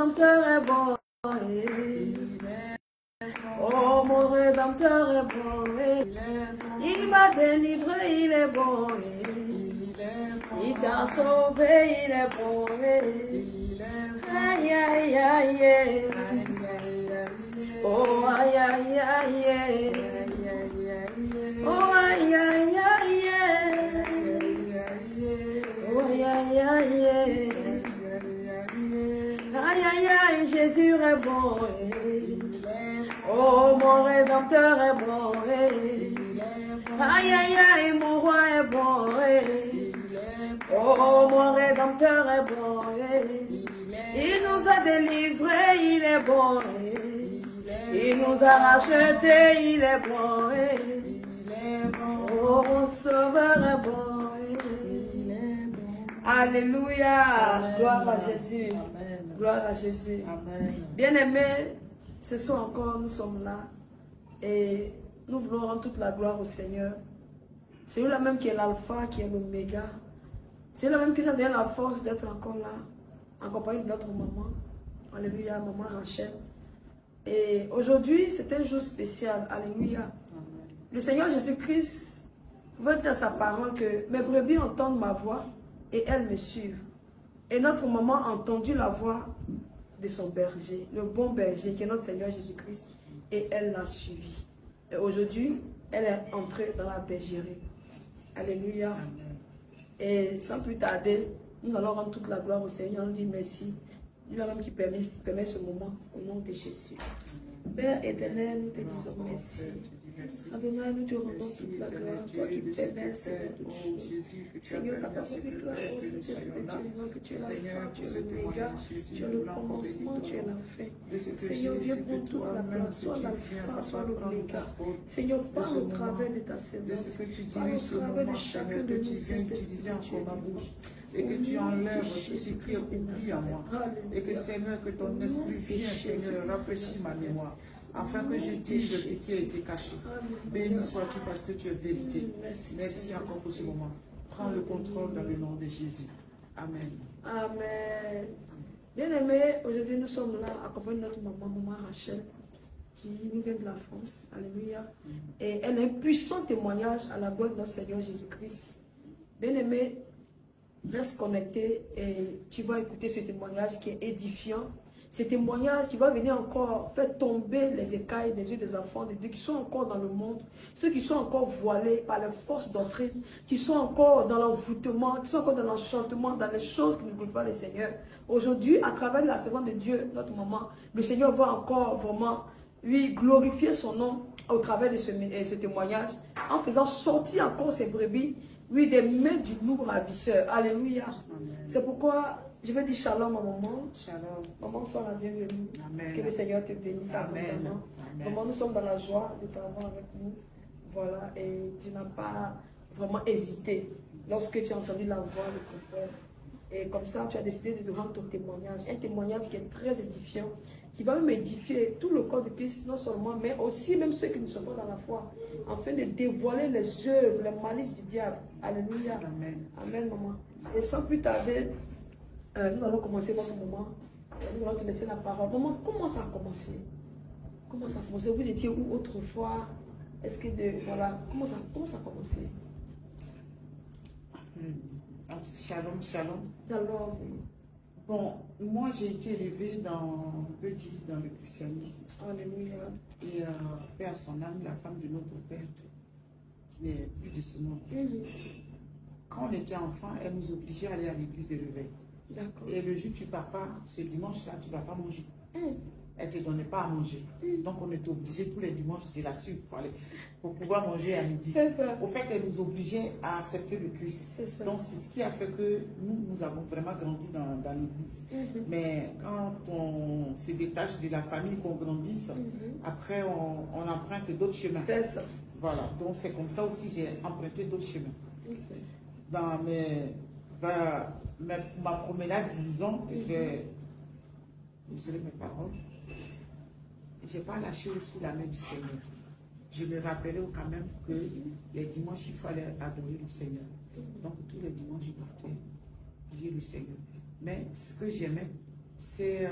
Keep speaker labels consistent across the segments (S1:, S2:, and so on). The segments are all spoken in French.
S1: Rédempteur est bon. Oh, mon Rédempteur est bon. Il m'a délivré, il est bon. Il t'a sauvé, il est bon. Aïe, aïe, aïe. Oh, aïe, aïe, aïe. Oh, aïe, aïe, aïe. Oh, aïe, aïe, aïe. Aïe, aïe, aïe, Jésus est bon. Oh, mon Rédempteur est bon. Aïe, aïe, aïe, mon roi est bon. Oh, mon Rédempteur est bon. Il nous a délivrés, il est bon. Il nous a rachetés, il est bon. Oh, mon Sauveur est bon. Alléluia. Gloire à Jésus. Gloire à Jésus. Bien-aimés, ce soir encore, nous sommes là. Et nous voulons rendre toute la gloire au Seigneur. C'est lui même qui est l'alpha, qui est l'oméga. C'est lui même qui nous a donné la force d'être encore là, en compagnie de notre maman. Alléluia, maman Rachel. Et aujourd'hui, c'est un jour spécial. Alléluia. Le Seigneur Jésus-Christ veut dire dans sa parole que mes brebis entendent ma voix et elles me suivent. Et notre maman a entendu la voix de son berger, le bon berger qui est notre Seigneur Jésus-Christ, et elle l'a suivi. Et aujourd'hui, elle est entrée dans la bergerie. Alléluia. Et sans plus tarder, nous allons rendre toute la gloire au Seigneur. On dit merci. Lui-même qui permet ce moment au nom de Jésus. Père éternel, nous te disons merci. Adonai, nous te rendons toute la gloire. Toi qui permets, Seigneur, toutes choses. Seigneur, la parole déclare au Saint-Esprit de Dieu que tu es la fin, tu es l'oméga, tu es le commencement, tu es la fin. Seigneur, viens prendre toute la place, soit l'alpha, soit l'oméga. Seigneur, parle au travers de ta sémence, parle au travers de chacun de nous, Saint-Esprit.
S2: Et que tu enlèves tout ce qui est oublié à moi. Et que Seigneur, que ton esprit vienne, Seigneur, rafraîchis ma mémoire. Afin que je dise de ce qui a été caché. Béni sois-tu parce que tu es vérité. Merci encore pour ce moment. Prends le contrôle dans le nom de Jésus. Amen.
S1: Amen. Bien-aimés, aujourd'hui nous sommes là accompagnés de notre maman Rachel, qui nous vient de la France. Alléluia. Et elle a un puissant témoignage à la gloire de notre Seigneur Jésus-Christ. Bien-aimés, reste connecté et tu vas écouter ce témoignage qui est édifiant. Ce témoignage qui va venir encore faire tomber les écailles des yeux des enfants de Dieu qui sont encore dans le monde, ceux qui sont encore voilés par les forces doctrines, qui sont encore dans l'envoûtement, qui sont encore dans l'enchantement, dans les choses qui ne glorifient pas le Seigneur. Aujourd'hui, à travers la servante de Dieu, notre maman, le Seigneur va encore vraiment lui glorifier son nom au travers de ce témoignage, en faisant sortir encore ses brebis, oui, des mains du loup ravisseur. Alléluia. C'est pourquoi je vais dire shalom à maman.
S2: Shalom.
S1: Maman, sois la bienvenue.
S2: Amen.
S1: Que le Seigneur te bénisse abondamment. Maman, nous sommes dans la joie de t'avoir avec nous. Voilà, et tu n'as pas vraiment hésité lorsque tu as entendu la voix de ton père. Et comme ça, tu as décidé de rendre ton témoignage. Un témoignage qui est très édifiant, qui va même édifier tout le corps de Christ, non seulement, mais aussi même ceux qui ne sont pas dans la foi, afin de dévoiler les œuvres, les malices du diable. Alléluia.
S2: Amen.
S1: Amen, maman. Et sans plus tarder, nous allons commencer notre moment. Nous allons te laisser la parole. Maman, comment ça a commencé? Comment ça a commencé? Vous étiez où autrefois? Est-ce que voilà, comment ça a commencé?
S2: Shalom, shalom.
S1: Alors,
S2: Bon, moi j'ai été élevée dans le christianisme.
S1: alléluia.
S2: Et paix à son âme, la femme de notre père, qui n'est plus de ce monde. Quand on était enfant, elle nous obligeait à aller à l'église de réveil.
S1: D'accord.
S2: Et le jour où tu ne pars pas, ce dimanche-là, tu ne vas pas manger. Elle ne te donnait pas à manger. Donc on était obligé tous les dimanches de la suivre pour pouvoir manger à midi.
S1: C'est ça.
S2: Au fait, elle nous obligeait à accepter le Christ. Donc c'est ce qui a fait que nous avons vraiment grandi dans l'église. Mais quand on se détache de la famille, qu'on grandisse, après on emprunte d'autres chemins.
S1: C'est ça.
S2: Voilà, donc c'est comme ça aussi j'ai emprunté d'autres chemins. Dans ma promenade, disons que j'ai désolé mes paroles, j'ai pas lâché aussi la main du Seigneur. Je me rappelais quand même que les dimanches, il fallait adorer le Seigneur. Donc tous les dimanches, je partais prier le Seigneur. Mais ce que j'aimais, c'est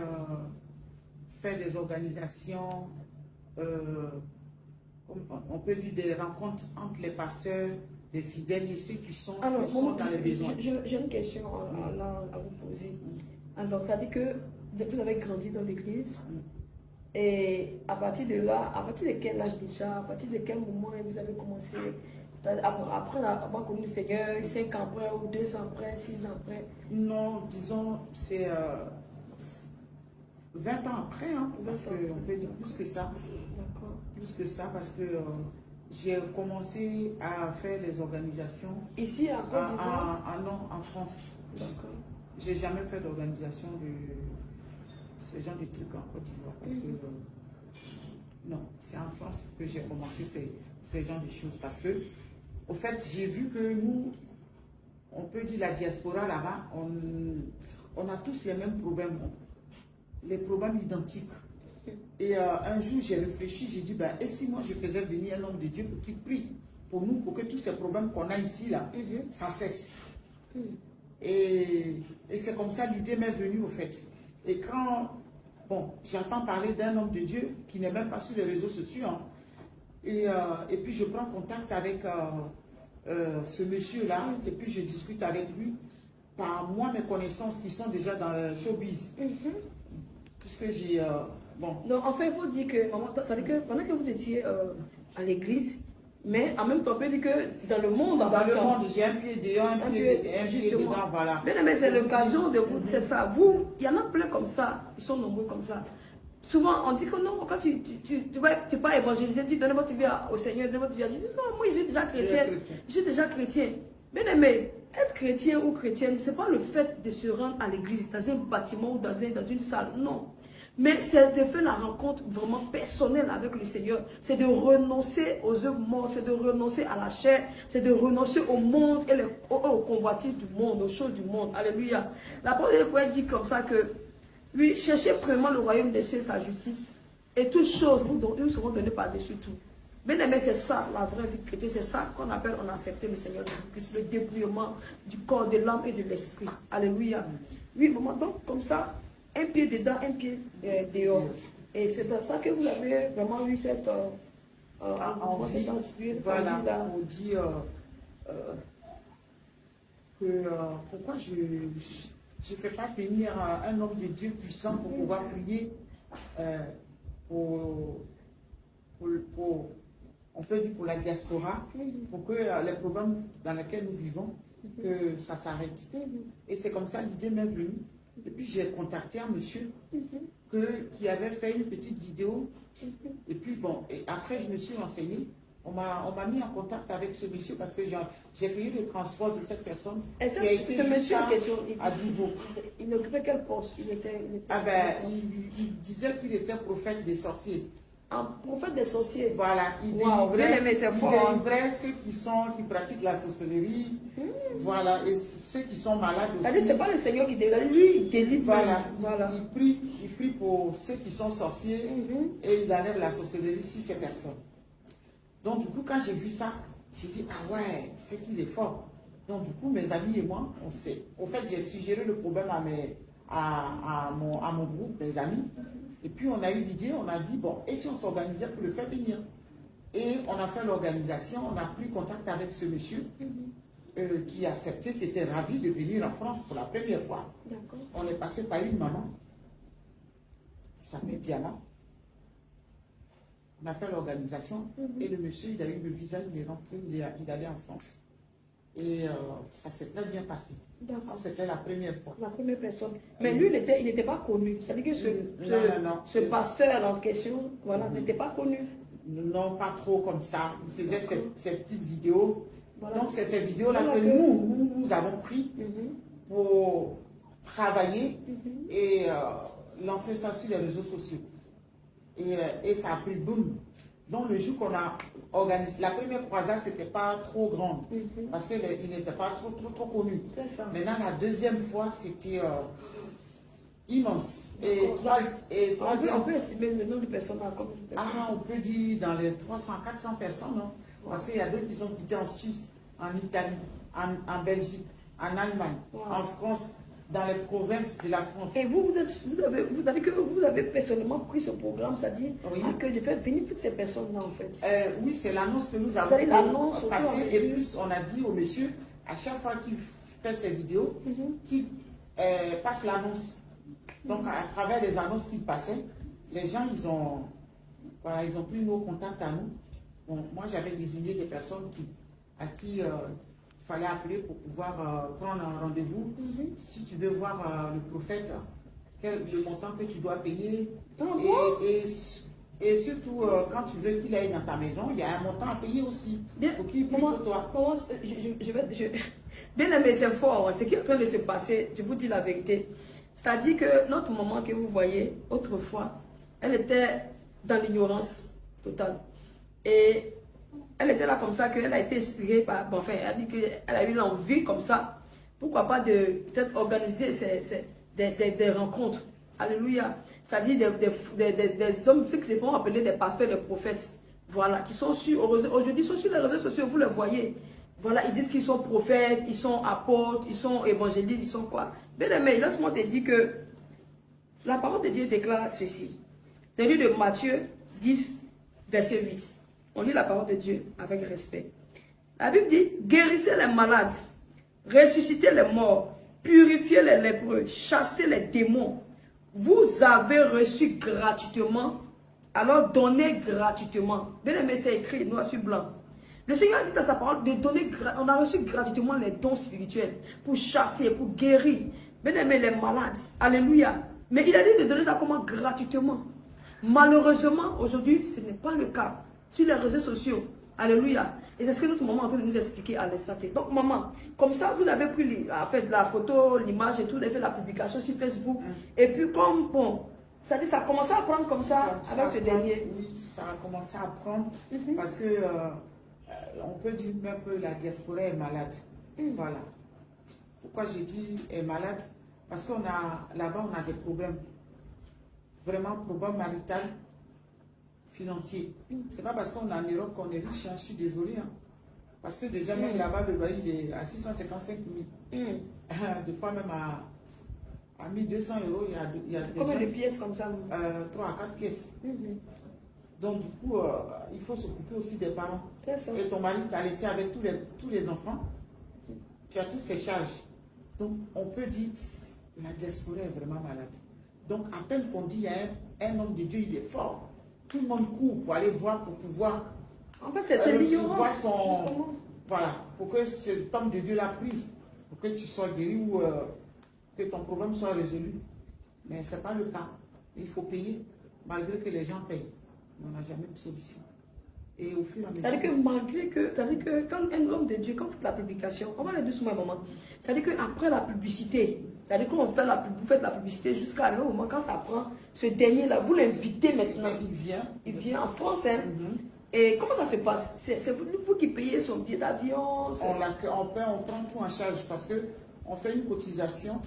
S2: faire des organisations, on peut dire des rencontres entre les pasteurs, les fidèles et ceux qui sont,
S1: Alors,
S2: dans les besoins.
S1: J'ai une question à vous poser. Alors, ça dit que vous avez grandi dans l'église. Et à partir de là, à partir de quel âge déjà, à partir de quel moment vous avez commencé après avoir connu le Seigneur, 5 ans après, ou 2 ans après, 6 ans après?
S2: Non, disons, c'est 20 ans après, hein, parce qu'on peut dire plus que ça.
S1: D'accord.
S2: Plus que ça, parce que j'ai commencé à faire les organisations.
S1: Ici, à Côte d'Ivoire?
S2: Non, en France.
S1: D'accord.
S2: J'ai jamais fait d'organisation de ce genre de trucs en Côte d'Ivoire, parce que non, c'est en France que j'ai commencé ces genres de choses, parce que au fait, j'ai vu que nous, on peut dire la diaspora là-bas, on a tous les mêmes problèmes, les problèmes identiques. Et un jour, j'ai réfléchi, j'ai dit, et si moi je faisais venir un homme de Dieu pour qu'il prie pour nous, pour que tous ces problèmes qu'on a ici, là, ça cesse. Et c'est comme ça l'idée m'est venue, au fait. Et quand, j'entends parler d'un homme de Dieu qui n'est même pas sur les réseaux sociaux, hein, et puis je prends contact avec ce monsieur-là, et puis je discute avec lui, par moi, mes connaissances qui sont déjà dans le showbiz. Puisque j'ai...
S1: Donc, en fait, il faut dire que, ça veut dire que pendant que vous étiez à l'église, mais en même temps, on peut dire que dans le monde,
S2: j'ai un pied dehors, un pied dedans, voilà.
S1: Mais c'est l'occasion de vous, c'est ça. Vous, il y en a plein comme ça, ils sont nombreux comme ça. Souvent, on dit que non, quand tu n'es pas évangélisé, tu donnes votre vie au Seigneur, tu donnes votre vie à Dieu. Non, moi, je suis déjà chrétien. Je suis déjà chrétien. Bien aimé, être chrétien ou chrétienne, ce n'est pas le fait de se rendre à l'église, dans un bâtiment ou dans une salle, non. Mais c'est de faire la rencontre vraiment personnelle avec le Seigneur. C'est de renoncer aux œuvres mortes, c'est de renoncer à la chair, c'est de renoncer au monde et aux convoitises du monde, aux choses du monde. Alléluia. La parole de Dieu dit comme ça que, lui, cherchez premièrement le royaume des cieux et sa justice, et toutes choses vous seront données par-dessus tout. Bien aimé, c'est ça la vraie vie chrétienne, c'est ça qu'on appelle, on a accepté le Seigneur Jésus-Christ, le dépouillement du corps, de l'âme et de l'esprit. Alléluia. Oui, maman, donc comme ça, un pied dedans, un pied dehors. Et c'est dans ça que vous avez vraiment eu cette
S2: envie, voilà, pour dire que pourquoi je ne fais pas venir un homme de Dieu puissant pour pouvoir prier on peut dire pour la diaspora, pour que les problèmes dans lesquels nous vivons, que ça s'arrête. Et c'est comme ça l'idée m'est venue. Et puis j'ai contacté un monsieur qui avait fait une petite vidéo. Et puis et après je me suis renseignée. On m'a mis en contact avec ce monsieur parce que j'ai payé le transport de cette personne.
S1: Et
S2: qui a été
S1: ce monsieur en question, il occupait quel poste? Il
S2: disait qu'il était prophète des sorciers.
S1: Un prophète des sorciers.
S2: Voilà, il délivrait ceux qui pratiquent la sorcellerie. Voilà, et ceux qui sont malades aussi.
S1: C'est-à-dire, c'est pas le Seigneur qui délivre, lui, il délivre.
S2: Voilà. Il prie pour ceux qui sont sorciers et il enlève la sorcellerie sur ces personnes. Donc, du coup, quand j'ai vu ça, j'ai dit, ah ouais, c'est qu'il est fort. Donc, du coup, mes amis et moi, on sait. Au fait, j'ai suggéré le problème à mon groupe, mes amis. Et puis, on a eu l'idée, on a dit, et si on s'organisait pour le faire venir? Et on a fait l'organisation, on a pris contact avec ce monsieur qui a accepté, qui était ravi de venir en France pour la première fois. On est passé par une maman qui s'appelle Diana. On a fait l'organisation et le monsieur, il a eu le visa, il est rentré, il allait en France. Et ça s'est très bien passé. Ça, c'était la première fois.
S1: La première personne. Mais lui, il n'était pas connu. C'est-à-dire que ce pasteur en question, voilà, n'était pas connu.
S2: Non, pas trop comme ça. Il faisait ces petites vidéos. Voilà. Donc, c'est ces vidéos-là que nous avons pris pour travailler et lancer ça sur les réseaux sociaux. Et ça a pris boum. Donc, le jour qu'on a organisé, la première croisade, c'était pas trop grande, parce qu'il n'était pas trop connu. Maintenant, la deuxième fois, c'était immense.
S1: On peut estimer le nombre de personnes à combien de personnes?
S2: On peut dire dans les 300-400 personnes, non? Parce qu'il y a d'autres qui sont quittés en Suisse, en Italie, en Belgique, en Allemagne, en France. dans les provinces de la France.
S1: Et vous avez personnellement pris ce programme, c'est-à-dire que de faire venir toutes ces personnes-là en fait.
S2: Oui, c'est l'annonce que nous avons passée. Et plus, on a dit au monsieur, à chaque fois qu'il fait ses vidéos, qu'il passe l'annonce. Donc, à travers les annonces qu'il passait, les gens, ils ont pris nos contacts à nous. Bon, moi, j'avais désigné des personnes à qui il fallait appeler pour pouvoir prendre un rendez-vous. Si tu veux voir le prophète, le montant que tu dois payer. Et surtout, quand tu veux qu'il aille dans ta maison, il y a un montant à payer aussi. Pour qu'il prie pour toi.
S1: Bien aimé, c'est fort. Ce qui est en train de se passer, je vous dis la vérité. C'est-à-dire que notre maman que vous voyez, autrefois, elle était dans l'ignorance totale. Et elle était là comme ça, qu'elle a été inspirée par... Bon, enfin, elle a dit qu'elle a eu l'envie comme ça. Pourquoi pas de peut-être organiser des rencontres. Alléluia. C'est-à-dire des hommes, ceux qui se font appeler des pasteurs, des prophètes. Voilà, qui sont sur... Aujourd'hui, sont sur les réseaux sociaux, vous le voyez. Voilà, ils disent qu'ils sont prophètes, ils sont apôtres, ils sont évangélistes, ils sont quoi. Bien aimé, laisse-moi te dire que la parole de Dieu déclare ceci. Dans le livre de Matthieu 10, verset 8. On lit la parole de Dieu avec respect. La Bible dit, guérissez les malades, ressuscitez les morts, purifiez les lépreux, chassez les démons. Vous avez reçu gratuitement, alors donnez gratuitement. Bien aimé, c'est écrit noir sur blanc. Le Seigneur dit dans sa parole de donner, on a reçu gratuitement les dons spirituels pour chasser, pour guérir, bien aimer les malades. Alléluia. Mais il a dit de donner ça comment gratuitement. Malheureusement, aujourd'hui, ce n'est pas le cas. Sur les réseaux sociaux. Alléluia. Et c'est ce que notre maman a fait nous expliquer à l'instant. Donc, maman, comme ça, vous avez pris fait, la photo, l'image et tout, vous avez fait la publication sur Facebook. Et puis, comme, bon, ça dit, ça a commencé à prendre comme ça avec ce dernier.
S2: Oui, ça a commencé à prendre parce que... on peut dire même que la diaspora est malade. Voilà. Pourquoi j'ai dit est malade? Parce qu'on a là-bas, on a des problèmes. Vraiment, problèmes maritaux, financiers. C'est pas parce qu'on est en Europe qu'on est riche, hein, je suis désolée. Hein. Parce que déjà, même là-bas, le loyer il est à 655 000. Des fois, même à 1200 €, il y a des
S1: combien de pièces comme ça?
S2: 3 à 4 pièces. Donc, du coup, il faut s'occuper aussi des parents. Et ton mari t'a laissé avec tous les enfants. Tu as toutes ces charges. Donc, on peut dire que la diaspora est vraiment malade. Donc, à peine qu'on dit à un homme de Dieu, il est fort. Tout le monde court pour aller voir, pour pouvoir...
S1: En fait, c'est l'ignorance.
S2: Voilà, pour que cet homme de Dieu l'a pris, pour que tu sois guéri ou que ton problème soit résolu. Mais ce n'est pas le cas. Il faut payer, malgré que les gens payent. On n'a jamais de solution. Et au fur et à mesure...
S1: C'est-à-dire que malgré que... C'est-à-dire que quand un homme de Dieu, quand vous faites la publication, on va le dire sur un moment. C'est-à-dire qu'après la publicité, c'est-à-dire qu'on fait vous faites la publicité jusqu'à un moment, quand ça prend, ce dernier-là, vous l'invitez maintenant. Il vient en France, hein. Et comment ça se passe? C'est vous qui payez son billet d'avion?
S2: On prend tout en charge parce qu'on fait une cotisation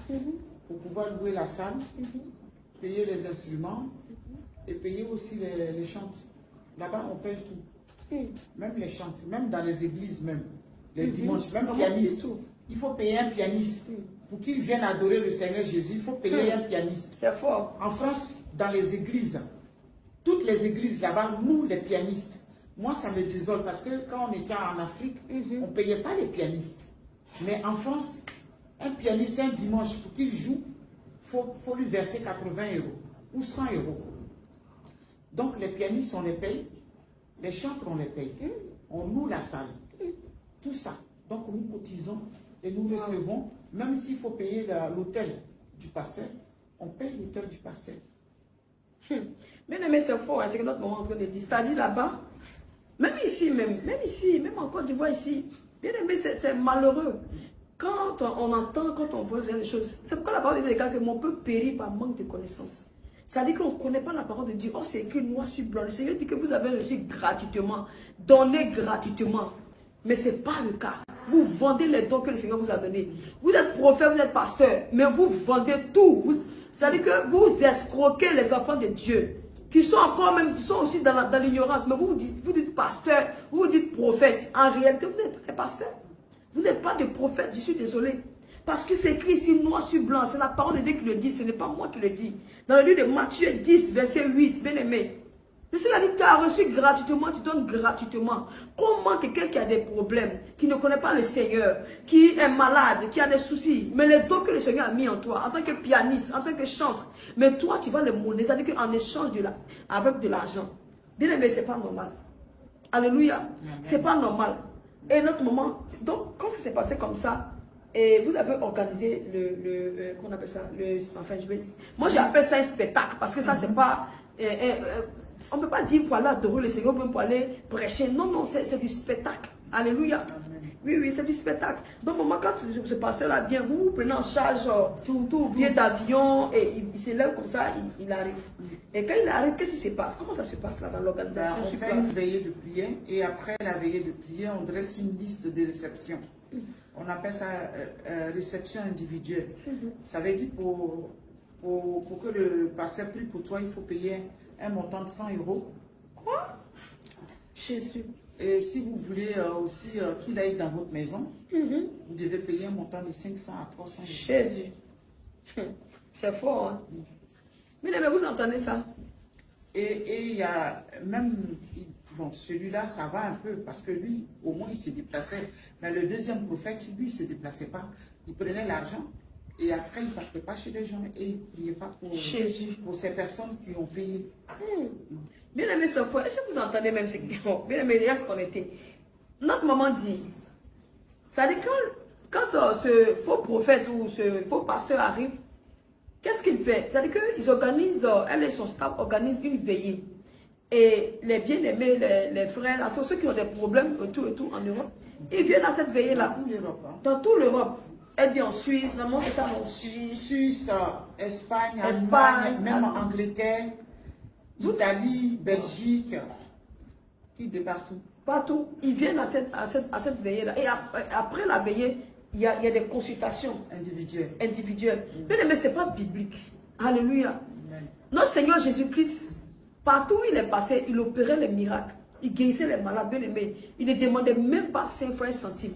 S2: pour pouvoir louer la salle, payer les instruments, et payer aussi les chantes. Là-bas, on paye tout. Même les chantes, même dans les églises, même. Les dimanches, même pianiste. Il faut payer un pianiste. Pour qu'il vienne adorer le Seigneur Jésus, il faut payer un pianiste.
S1: C'est fort.
S2: En France, dans les églises, toutes les églises là-bas, nous, les pianistes, moi, ça me désole parce que quand on était en Afrique, on ne payait pas les pianistes. Mais en France, un pianiste, un dimanche, pour qu'il joue, faut lui verser 80 € ou 100 €. Donc, les pianistes, on les paye. Les chantres, on les paye. On loue la salle. Tout ça. Donc, nous cotisons et nous recevons. Même s'il faut payer l'hôtel du pasteur, on paye l'hôtel du pasteur.
S1: Bien aimé, c'est fort, hein, c'est que notre maman est en train de dire. C'est-à-dire là-bas, même ici, même en Côte d'Ivoire, ici, bien aimé, c'est malheureux. Quand on entend, quand on voit des choses, c'est pourquoi la parole de Dieu dit que mon peuple périt par manque de connaissances. C'est-à-dire qu'on ne connaît pas la parole de Dieu. Oh, c'est écrit noir sur blanc. Le Seigneur dit que vous avez reçu gratuitement. Donnez gratuitement. Mais ce n'est pas le cas. Vous vendez les dons que le Seigneur vous a donnés. Vous êtes prophète, vous êtes pasteur. Mais vous vendez tout. C'est-à-dire que vous escroquez les enfants de Dieu. Qui sont encore même, qui sont aussi dans l'ignorance. Mais vous dites pasteur, vous dites prophète. En réalité, vous n'êtes pas pasteur. Vous n'êtes pas de prophète. Je suis désolé. Parce que c'est écrit ici noir sur blanc. C'est la parole de Dieu qui le dit. Ce n'est pas moi qui le dis. Dans le livre de Matthieu 10, verset 8, bien aimé. Le Seigneur dit, tu as reçu gratuitement, tu donnes gratuitement. Comment quelqu'un qui a des problèmes, qui ne connaît pas le Seigneur, qui est malade, qui a des soucis, mais les dons que le Seigneur a mis en toi, en tant que pianiste, en tant que chanteur, mais toi, tu vas le monnaie. C'est-à-dire qu'en échange avec de l'argent. Bien aimé, ce n'est pas normal. Alléluia. Ce n'est pas normal. Et notre moment, donc, quand ça s'est passé comme ça, et vous avez organisé qu'on appelle ça, enfin, je vais dire, moi j'appelle ça un spectacle, parce que ça, c'est pas... on ne peut pas dire pour aller adorer le Seigneur, même pour aller prêcher. Non, non, c'est du spectacle. Alléluia. Amen. Oui, oui, c'est du spectacle. Donc, moment, quand ce pasteur-là vient, vous prenez en charge tout billet d'avion, et il s'élève comme ça, il arrive. Et quand il arrive, qu'est-ce qui se passe? Comment ça se passe là dans l'organisation?
S2: On fait une veillée de prière, et après la veillée de prière, on dresse une liste de réception. On appelle ça réception individuelle. Ça veut dire pour que le pasteur prie pour toi, il faut payer un montant de 100 €.
S1: Quoi? Jésus.
S2: Et si vous voulez aussi qu'il aille dans votre maison, vous devez payer un montant de 500 à 300 €.
S1: Jésus. C'est fort, hein? Mais vous entendez ça?
S2: Et il y a même, bon, celui-là, ça va un peu, parce que lui, au moins, il se déplaçait. Mais le deuxième prophète, lui, il ne se déplaçait pas. Il prenait l'argent. Et après, il ne partait pas chez les gens et il ne priait pas pour ces personnes qui ont payé.
S1: Bien aimé, sa foi, est-ce que vous entendez même ce bien aimé, regarde ce qu'on était. Notre maman dit, ça dit quand ce faux prophète ou ce faux pasteur arrive, qu'est-ce qu'il fait? Ça dit qu'ils organisent, elle et son staff organisent une veillée. Et les bien-aimés, les frères, tous ceux qui ont des problèmes, tout en Europe, ils viennent à cette veillée-là. Dans toute l'Europe. Elle dit en Suisse, non, c'est ça en Suisse.
S2: Suisse, Espagne, Allemagne, même en Angleterre, Italie, Belgique, qui de partout.
S1: Partout. Ils viennent à cette veillée-là. Et après la veillée, il y a des consultations individuelles. Mais ce n'est pas biblique. Alléluia. Amen. Notre Seigneur Jésus-Christ, partout où il est passé, il opérait les miracles. Il guérissait les malades, bien aimés. Il ne demandait même pas 5 francs 1 centime.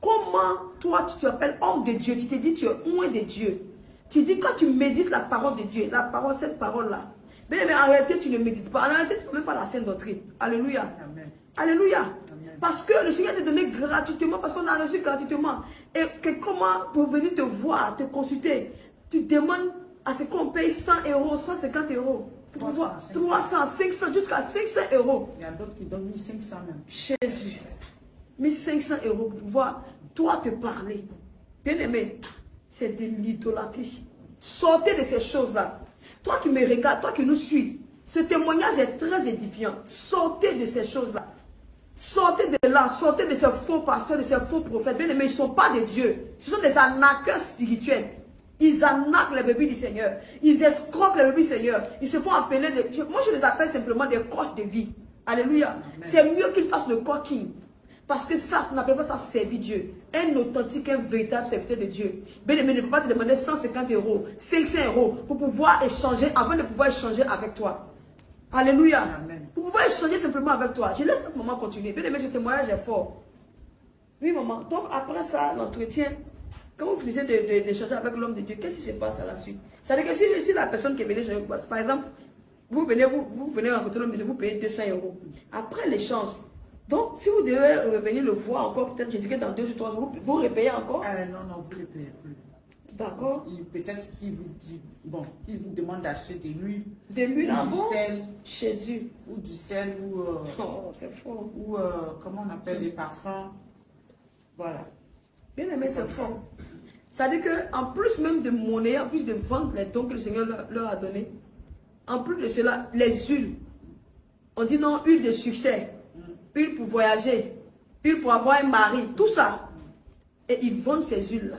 S1: Comment toi tu t'appelles homme de Dieu, tu te dis tu es loin de Dieu. Tu dis quand tu médites la parole de Dieu, la parole, cette parole-là. Mais en réalité tu ne médites pas. En réalité tu ne fais même pas la sainte doctrine. Alléluia. Amen. Alléluia. Amen. Parce que le Seigneur t'a donné gratuitement, parce qu'on a reçu gratuitement. Et que comment pour venir te voir, te consulter, tu demandes à ce qu'on paye 100 €, 150 €. 300, 500, jusqu'à 500 €.
S2: Il y a d'autres qui donnent 1500 même.
S1: Jésus. 1500 € pour pouvoir, toi, te parler. Bien aimé, c'est de l'idolâtrie. Sortez de ces choses-là. Toi qui me regardes, toi qui nous suis, ce témoignage est très édifiant. Sortez de ces choses-là. Sortez de là, sortez de ces faux pasteurs, de ces faux prophètes. Bien aimé, ils ne sont pas de Dieu. Ce sont des arnaqueurs spirituels. Ils arnaquent les bébés du Seigneur. Ils escroquent les bébés du Seigneur. Ils se font appeler, moi je les appelle simplement des coachs de vie. Alléluia. C'est mieux qu'ils fassent le coaching. Parce que ça, on n'appelle pas ça servir Dieu. Un authentique, un véritable serviteur de Dieu. Bien aimé, ne peut pas te demander 150 €, 500 € pour pouvoir échanger, avant de pouvoir échanger avec toi. Alléluia. Amen. Pour pouvoir échanger simplement avec toi. Je laisse notre maman continuer. Bien aimé, ce témoignage est fort. Oui, maman. Donc, après ça, l'entretien, quand vous finissez d'échanger avec l'homme de Dieu, qu'est-ce qui se passe à la suite? C'est-à-dire que si la personne qui est venue, par exemple, vous venez rencontrer l'homme de Dieu, vous payez 200 €. Après l'échange, donc, si vous devez revenir le voir encore, peut-être, je dis que dans 2 ou 3 jours, vous repayez encore?
S2: Non, vous ne le payez plus.
S1: D'accord.
S2: Peut-être qu'il vous demande d'acheter de l'huile.
S1: De l'huile,
S2: du sel.
S1: Jésus.
S2: Ou du sel, ou...
S1: oh, c'est fort.
S2: Ou, comment on appelle les parfums. Voilà.
S1: Bien aimé, c'est fort. Ça veut dire qu'en plus même de monnaie, en plus de vendre les dons que le Seigneur leur a donnés, en plus de cela, les huiles. On dit non, huile de succès. Huile pour voyager, huile pour avoir un mari, tout ça. Et ils vendent ces huiles-là.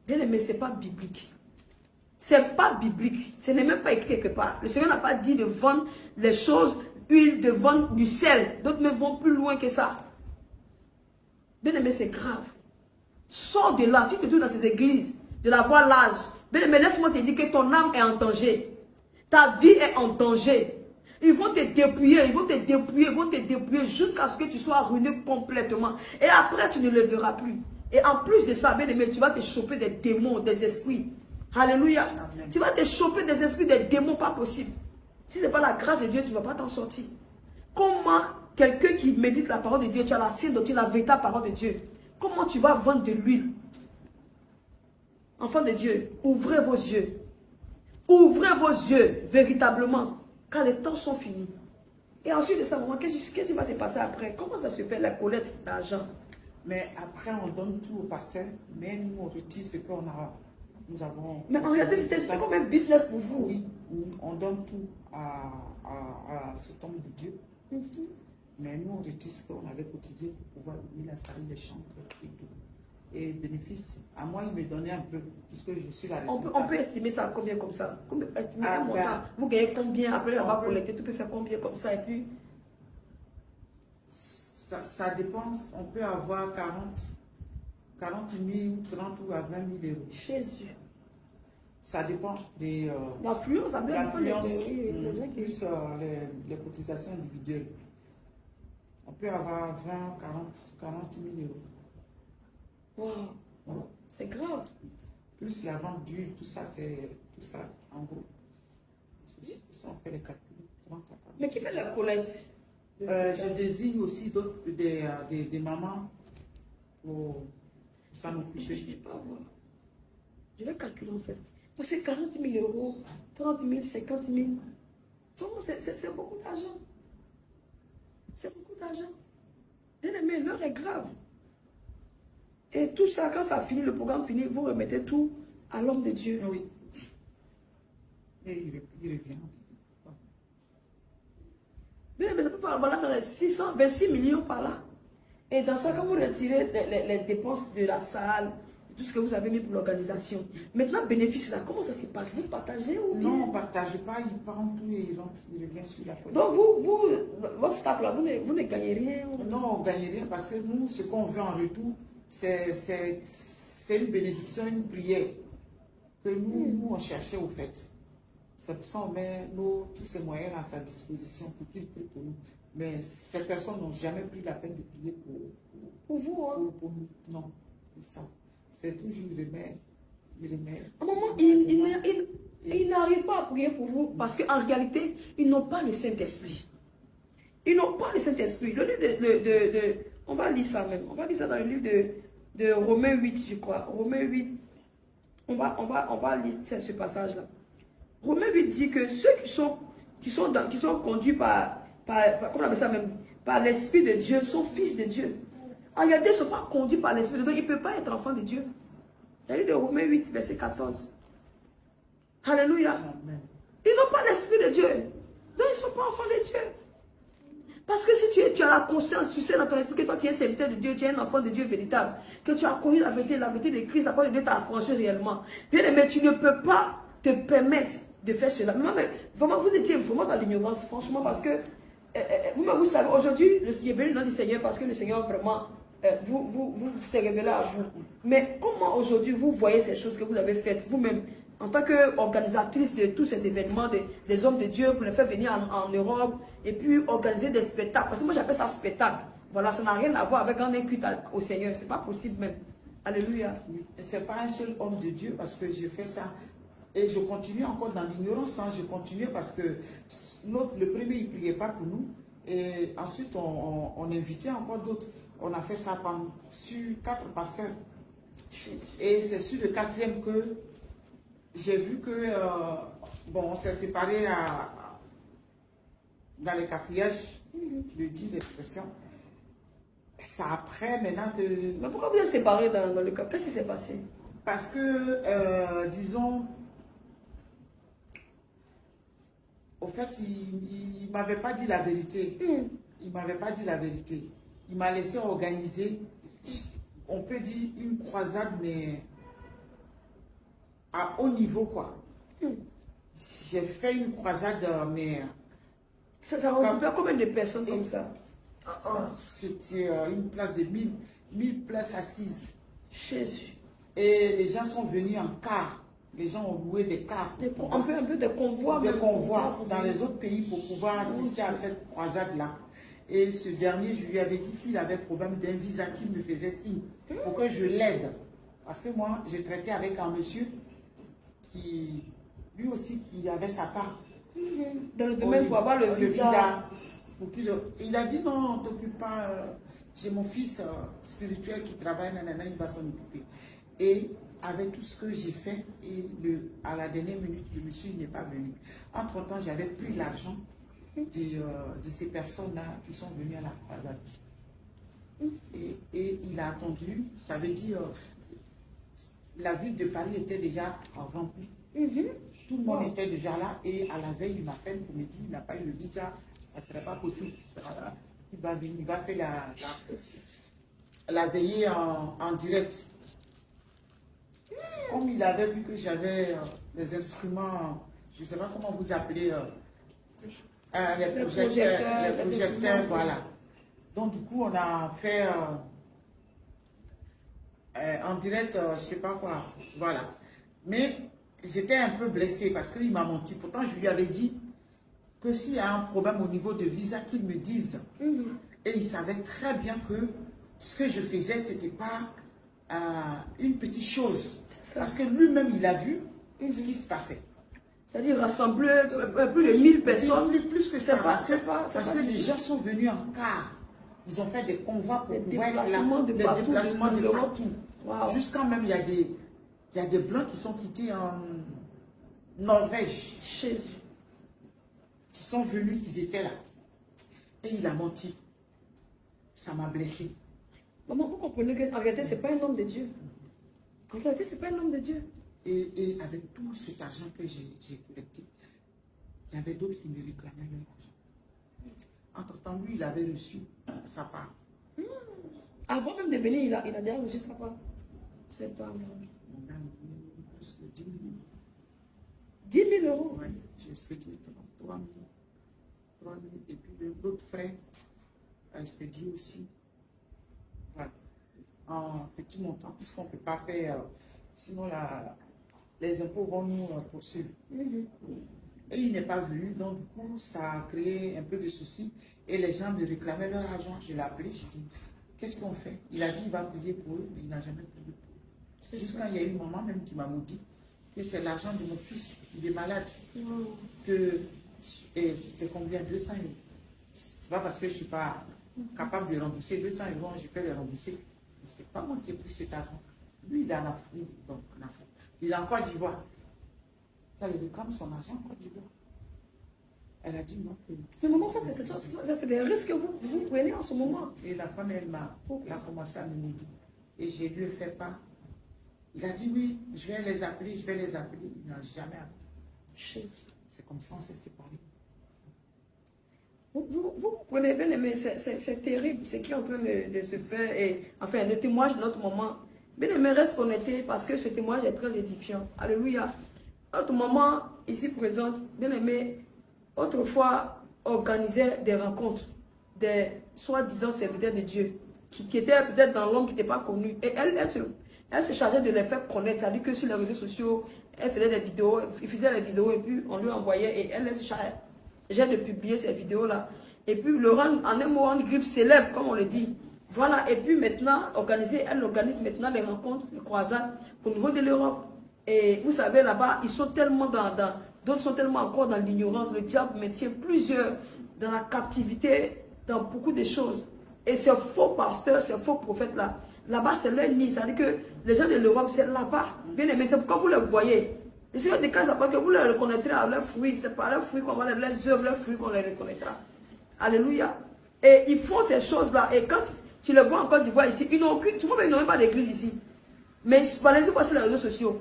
S1: Bien aimé, ce n'est pas biblique. Ce n'est pas biblique. Ce n'est même pas écrit quelque part. Le Seigneur n'a pas dit de vendre les choses, huile, de vendre du sel. D'autres ne vont plus loin que ça. Bien aimé, c'est grave. Sors de là. Si tu es dans ces églises, de la voie large, bien aimé, laisse-moi te dire que ton âme est en danger. Ta vie est en danger. Ils vont te dépouiller, ils vont te dépouiller, jusqu'à ce que tu sois ruiné complètement. Et après, tu ne le verras plus. Et en plus de ça, bien aimé, tu vas te choper des démons, des esprits. Alléluia. Amen. Tu vas te choper des esprits, des démons, pas possible. Si ce n'est pas la grâce de Dieu, tu ne vas pas t'en sortir. Comment quelqu'un qui médite la parole de Dieu, tu as la sainte doctrine, la véritable parole de Dieu, comment tu vas vendre de l'huile? Enfants de Dieu, ouvrez vos yeux. Ouvrez vos yeux, véritablement, quand les temps sont finis. Et ensuite de ça, maman, qu'est-ce qui va se passer après? Comment ça se fait, la collecte d'argent?
S2: Mais après, on donne tout au pasteur, mais nous, on retire ce qu'on a. Nous avons...
S1: Mais en réalité, c'était comme un business pour vous.
S2: Oui, on donne tout à cet homme de Dieu. Mais nous, on retire ce qu'on avait cotisé pour pouvoir lui la salle, les chambres et tout. Et bénéfice, à moi, il me donnait un peu, puisque je suis la responsable.
S1: On peut estimer ça combien comme ça? Estimer un montant. Vous gagnez combien? Après avoir collecté, tu peux faire combien comme ça? Et puis...
S2: Ça dépend. On peut avoir 40 000, 30 ou à 20 000 euros.
S1: Jésus.
S2: Ça dépend des...
S1: L'influence, ça dépend
S2: les cotisations individuelles. On peut avoir 20, 40 000 euros.
S1: Wow. C'est grave.
S2: Plus la vente d'huile, tout ça, c'est tout ça, en gros. Tout ça, on fait les calculs. 30 à 40.
S1: Mais qui fait la collecte?
S2: Je désigne aussi des mamans pour s'en occuper.
S1: Je vais calculer en fait. Parce que 40 000 euros, 30 000, 50 000, c'est beaucoup d'argent. C'est beaucoup d'argent. Bien aimé, l'heure est grave. Et tout ça, quand ça finit, le programme finit, vous remettez tout à l'homme de Dieu.
S2: Oui. Et il revient.
S1: Mais ça peut pas, voilà, dans les 626 millions par là. Et dans ça, quand vous retirez les dépenses de la salle, tout ce que vous avez mis pour l'organisation, maintenant, bénéfice là, comment ça se passe? Vous partagez ou bien?
S2: Non, on ne partage pas, il prend tout et il revient sur la police.
S1: Donc, votre staff là, vous ne gagnez rien? Ou...
S2: Non, on ne gagne rien parce que nous, ce qu'on veut en retour, c'est une bénédiction, une prière que nous on cherchait au fait. C'est pour ça qu'on met tous ces moyens à sa disposition pour qu'il prie pour nous. Mais ces personnes n'ont jamais pris la peine de prier
S1: pour vous. Hein?
S2: Pour nous. Non. C'est toujours il remet.
S1: À un moment, ils n'arrivent pas à prier pour vous parce qu'en réalité, ils n'ont pas le Saint-Esprit. Ils n'ont pas le Saint-Esprit. On va lire ça même. On va lire ça dans le livre de Romains 8, je crois. Romains 8. On va lire ce passage-là. Romains 8 dit que ceux qui sont conduits par comment on appelle ça même, par l'Esprit de Dieu sont fils de Dieu. En réalité, ils ne sont pas conduits par l'Esprit de Dieu. Ils ne peuvent pas être enfants de Dieu. C'est le livre de Romains 8, verset 14. Alléluia.
S2: Amen.
S1: Ils n'ont pas l'Esprit de Dieu. Donc, ils ne sont pas enfants de Dieu. Parce que si tu as la conscience, tu sais dans ton esprit que toi tu es serviteur de Dieu, tu es un enfant de Dieu véritable, que tu as connu la vérité de Christ, la parole de Dieu t'a affranchi réellement. Bien aimé, tu ne peux pas te permettre de faire cela. Mais vraiment, vous étiez vraiment dans l'ignorance, franchement, parce que vous savez, aujourd'hui, j'ai béni le nom du Seigneur parce que le Seigneur vraiment vous s'est révélé à vous. Mais comment aujourd'hui vous voyez ces choses que vous avez faites vous-même en tant qu'organisatrice de tous ces événements, des hommes de Dieu, pour les faire venir en Europe, et puis organiser des spectacles. Parce que moi j'appelle ça spectacle. Voilà, ça n'a rien à voir avec un culte au Seigneur. C'est pas possible même. Alléluia.
S2: C'est pas un seul homme de Dieu parce que je fais ça. Et je continue encore dans l'ignorance. Hein, je continue parce que le premier, il ne priait pas pour nous. Et ensuite, on invitait encore d'autres. On a fait ça sur 4 pasteurs. Et c'est sur le 4e que j'ai vu que, bon, on s'est séparés dans les cafouillages, je dis l'expression. C'est après, maintenant que...
S1: Mais pourquoi vous êtes séparés dans le cas? Qu'est-ce qui s'est passé?
S2: Parce que, disons, au fait, il ne m'avait pas dit la vérité. Il ne m'avait pas dit la vérité. Il m'a laissé organiser, on peut dire, une croisade, mais à haut niveau, quoi. J'ai fait une croisade, mais...
S1: Ça regroupait combien de personnes comme ça?
S2: C'était une place de 1000 places assises.
S1: Jésus.
S2: Et les gens sont venus en car. Les gens ont loué des cars.
S1: Un peu de convois.
S2: Des convois dans les autres pays pour pouvoir assister à cette croisade-là. Et ce dernier, je lui avais dit s'il avait problème d'un visa, qu'il me faisait signe pour que je l'aide. Parce que moi, j'ai traité avec un monsieur qui, lui aussi, qui avait sa part.
S1: Dans le domaine pour avoir le visa.
S2: Il a dit non, ne t'occupe pas. J'ai mon fils spirituel qui travaille, nanana, il va s'en occuper. Et avec tout ce que j'ai fait, et à la dernière minute, le monsieur n'est pas venu. Entre-temps, j'avais pris l'argent de ces personnes-là qui sont venues à la croisade. Et il a attendu, ça veut dire, la ville de Paris était déjà remplie. Tout le monde était déjà là et à la veille, il m'appelle pour me dire qu'il n'a pas eu le visa, ça ne serait pas possible. Il va venir, il va faire la veillée en direct. Comme il avait vu que j'avais les instruments, je ne sais pas comment vous appelez, les projecteurs, voilà. Donc du coup, on a fait en direct, je ne sais pas quoi, voilà. Mais j'étais un peu blessée parce qu'il m'a menti. Pourtant, je lui avais dit que s'il y a un problème au niveau de visa, qu'il me dise. Et il savait très bien que ce que je faisais, ce n'était pas une petite chose. Parce que lui-même, il a vu ce qui se passait.
S1: C'est-à-dire rassembler plus de 1000 personnes.
S2: Plus que ça. Parce que les gens sont venus en car. Ils ont fait des convois pour pouvoir être là. Des déplacements de partout. Wow. Jusqu'à même, il y a des Blancs qui sont quittés en Norvège.
S1: Jésus.
S2: Qui sont venus, ils étaient là. Et il a menti. Ça m'a blessé.
S1: Maman, vous comprenez qu'en réalité, ce n'est pas un homme de Dieu. En réalité, ce n'est pas un homme de Dieu.
S2: Et avec tout cet argent que j'ai collecté, il y avait d'autres qui me réclamaient leur argent. Entre-temps, lui, il avait reçu sa part.
S1: Avant même de venir, il a déjà reçu sa part. C'est pas vrai.
S2: On a plus de 10 000.
S1: 10 000 euros?
S2: Oui, j'ai expédié 3 000. 3 000. Et puis l'autre frère a expédié aussi. Voilà. En petit montant, puisqu'on ne peut pas faire. Sinon, les impôts vont nous poursuivre. Et il n'est pas venu, donc du coup, ça a créé un peu de soucis. Et les gens me réclamaient leur argent. Je l'ai appelé, j'ai dit, qu'est-ce qu'on fait? Il a dit, il va prier pour eux, mais il n'a jamais prié pour eux. Jusqu'à il y a une maman même qui m'a maudit que c'est l'argent de mon fils, il est malade. Que c'était combien? 200 euros. C'est pas parce que je ne suis pas capable de rembourser 200 euros, je peux les rembourser. Mais ce n'est pas moi qui ai pris cet argent. Lui, il est en Afrique, donc en Afrique. Il est en Côte d'Ivoire. Là, il réclame son argent en Côte d'Ivoire. Elle a dit non.
S1: Ce moment, ça c'est des risques que vous prenez en ce moment.
S2: Et la femme, elle a commencé à me maudire. Et je lui ai fait part. Il a dit oui, je vais les appeler, je vais les appeler. Il n'a jamais appelé. C'est comme ça, on s'est séparés.
S1: Vous comprenez bien, mais c'est terrible ce qui est en train de se faire. Et, enfin, le témoignage de notre maman. Bien aimé, reste connecté parce que ce témoignage est très édifiant. Alléluia. Notre maman, ici présente, bien aimé, autrefois organisait des rencontres, des soi-disant serviteurs de Dieu, qui étaient peut-être dans l'homme qui n'était pas connu. Et elle se chargeait de les faire connaître. C'est-à-dire que sur les réseaux sociaux, elle faisait des vidéos, il faisait les vidéos et puis on lui envoyait et elle se chargeait de publier ces vidéos-là. Et puis le rendre en un mot, en griffe célèbre, comme on le dit. Voilà, et puis maintenant, elle organise maintenant les rencontres, les croisades au niveau de l'Europe. Et vous savez, là-bas, ils sont tellement d'autres sont tellement encore dans l'ignorance. Le diable maintient plusieurs dans la captivité, dans beaucoup de choses. Et ces faux pasteurs, ces faux prophètes-là, là-bas, c'est leur nid. C'est-à-dire que les gens de l'Europe, c'est là-bas. Bien aimé, c'est pourquoi vous les voyez. Le Seigneur déclare ça parce que vous les reconnaîtrez à leurs fruits. C'est par leurs fruits qu'on va les œuvres, leurs fruits qu'on les reconnaîtra. Alléluia. Et ils font ces choses-là. Et quand tu les vois en Côte d'Ivoire ici, ils n'ont aucune, tout le monde, ils n'ont pas d'église ici. Mais parlez-y pas sur les réseaux sociaux.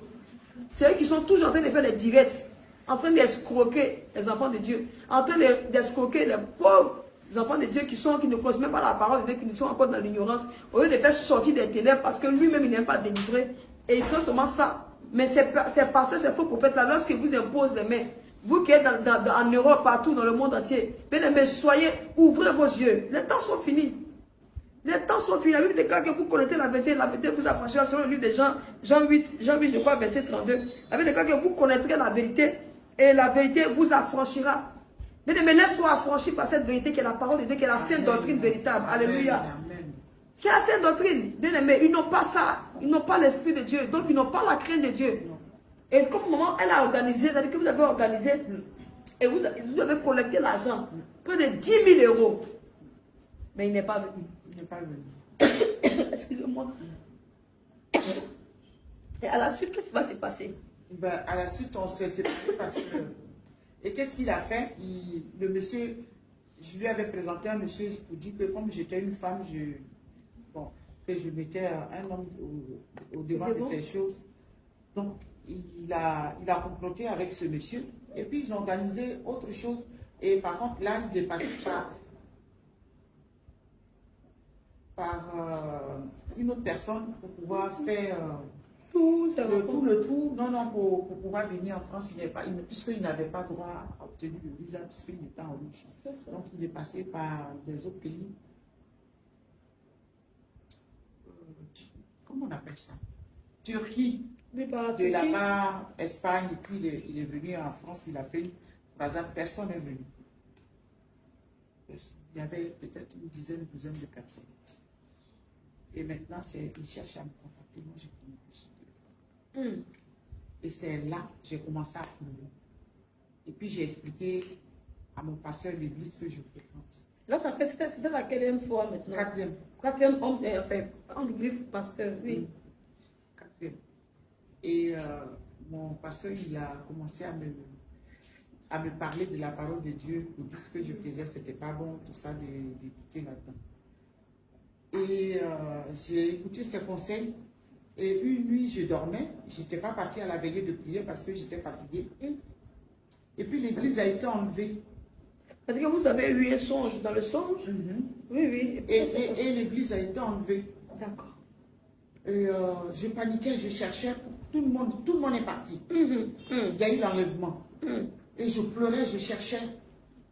S1: C'est eux qui sont toujours en train de faire les directs, en train d'escroquer les enfants de Dieu, en train d'escroquer les pauvres enfants de Dieu qui ne connaissent même pas la parole de Dieu, qui sont encore dans l'ignorance, au lieu de faire sortir des ténèbres parce que lui-même il n'aime pas délivrer. Et il fait seulement ça. Mais ces pasteurs, ces faux prophètes-là, lorsqu'ils vous imposent les mains, vous qui êtes en Europe, partout dans le monde entier, bien aimés, ouvrez vos yeux. Les temps sont finis. Les temps sont finis. La Bible déclare que vous connaissez la vérité vous affranchira selon le livre de Jean 8, je crois, verset 32. La Bible déclare que vous connaîtrez la vérité et la vérité vous affranchira. Bien-aimé, laisse-toi affranchir par cette vérité qui est la parole de Dieu, qui est la sainte doctrine véritable. Alléluia. Qui est la sainte doctrine. Bien-aimé, ils n'ont pas ça. Ils n'ont pas l'esprit de Dieu. Donc, ils n'ont pas la crainte de Dieu. Et comme maman, elle a organisé, c'est-à-dire que vous avez organisé, et vous avez collecté l'argent, près de 10 000 euros. Mais il n'est pas venu.
S2: Il n'est pas venu.
S1: Excusez-moi. Et à la suite, qu'est-ce qui va se passer?
S2: Ben, à la suite, on s'est séparés parce que... Et qu'est-ce qu'il a fait? Le monsieur, je lui avais présenté un monsieur pour dire que comme j'étais une femme, que je mettais un homme au devant de ces choses. Donc, il a comploté avec ce monsieur. Et puis, ils ont organisé autre chose. Et par contre, là, il est passé par une autre personne pour pouvoir faire le tout. Non, pour pouvoir venir en France, puisqu'il n'avait pas droit à obtenir le visa, puisqu'il était en rouge. Donc, il est passé par des autres pays. Comment on appelle ça? Turquie. De là-bas, Espagne, et puis il est venu en France, il a fait par exemple, personne n'est venu. Il y avait peut-être une douzaine de personnes. Et maintenant, il cherche à me contacter. Moi, j'ai pris son téléphone. Et c'est là que j'ai commencé à pleurer. Et puis, j'ai expliqué à mon pasteur l'église que je fréquente.
S1: Là, c'était la quatrième fois maintenant. Quatrième homme, enfin, entre griffes, pasteur, oui.
S2: Quatrième. Et mon pasteur, il a commencé à me parler de la parole de Dieu pour dire ce que je faisais, c'était pas bon, tout ça, d'écouter là-dedans. Et j'ai écouté ses conseils. Et une nuit, je dormais. Je n'étais pas partie à la veillée de prière parce que j'étais fatiguée. Et puis l'église a été enlevée.
S1: Parce que vous avez eu un songe dans le songe? Oui, oui.
S2: Et l'église a été enlevée.
S1: D'accord.
S2: Et je paniquais, je cherchais. Tout le monde est parti. Il y a eu l'enlèvement. Et je pleurais, je cherchais.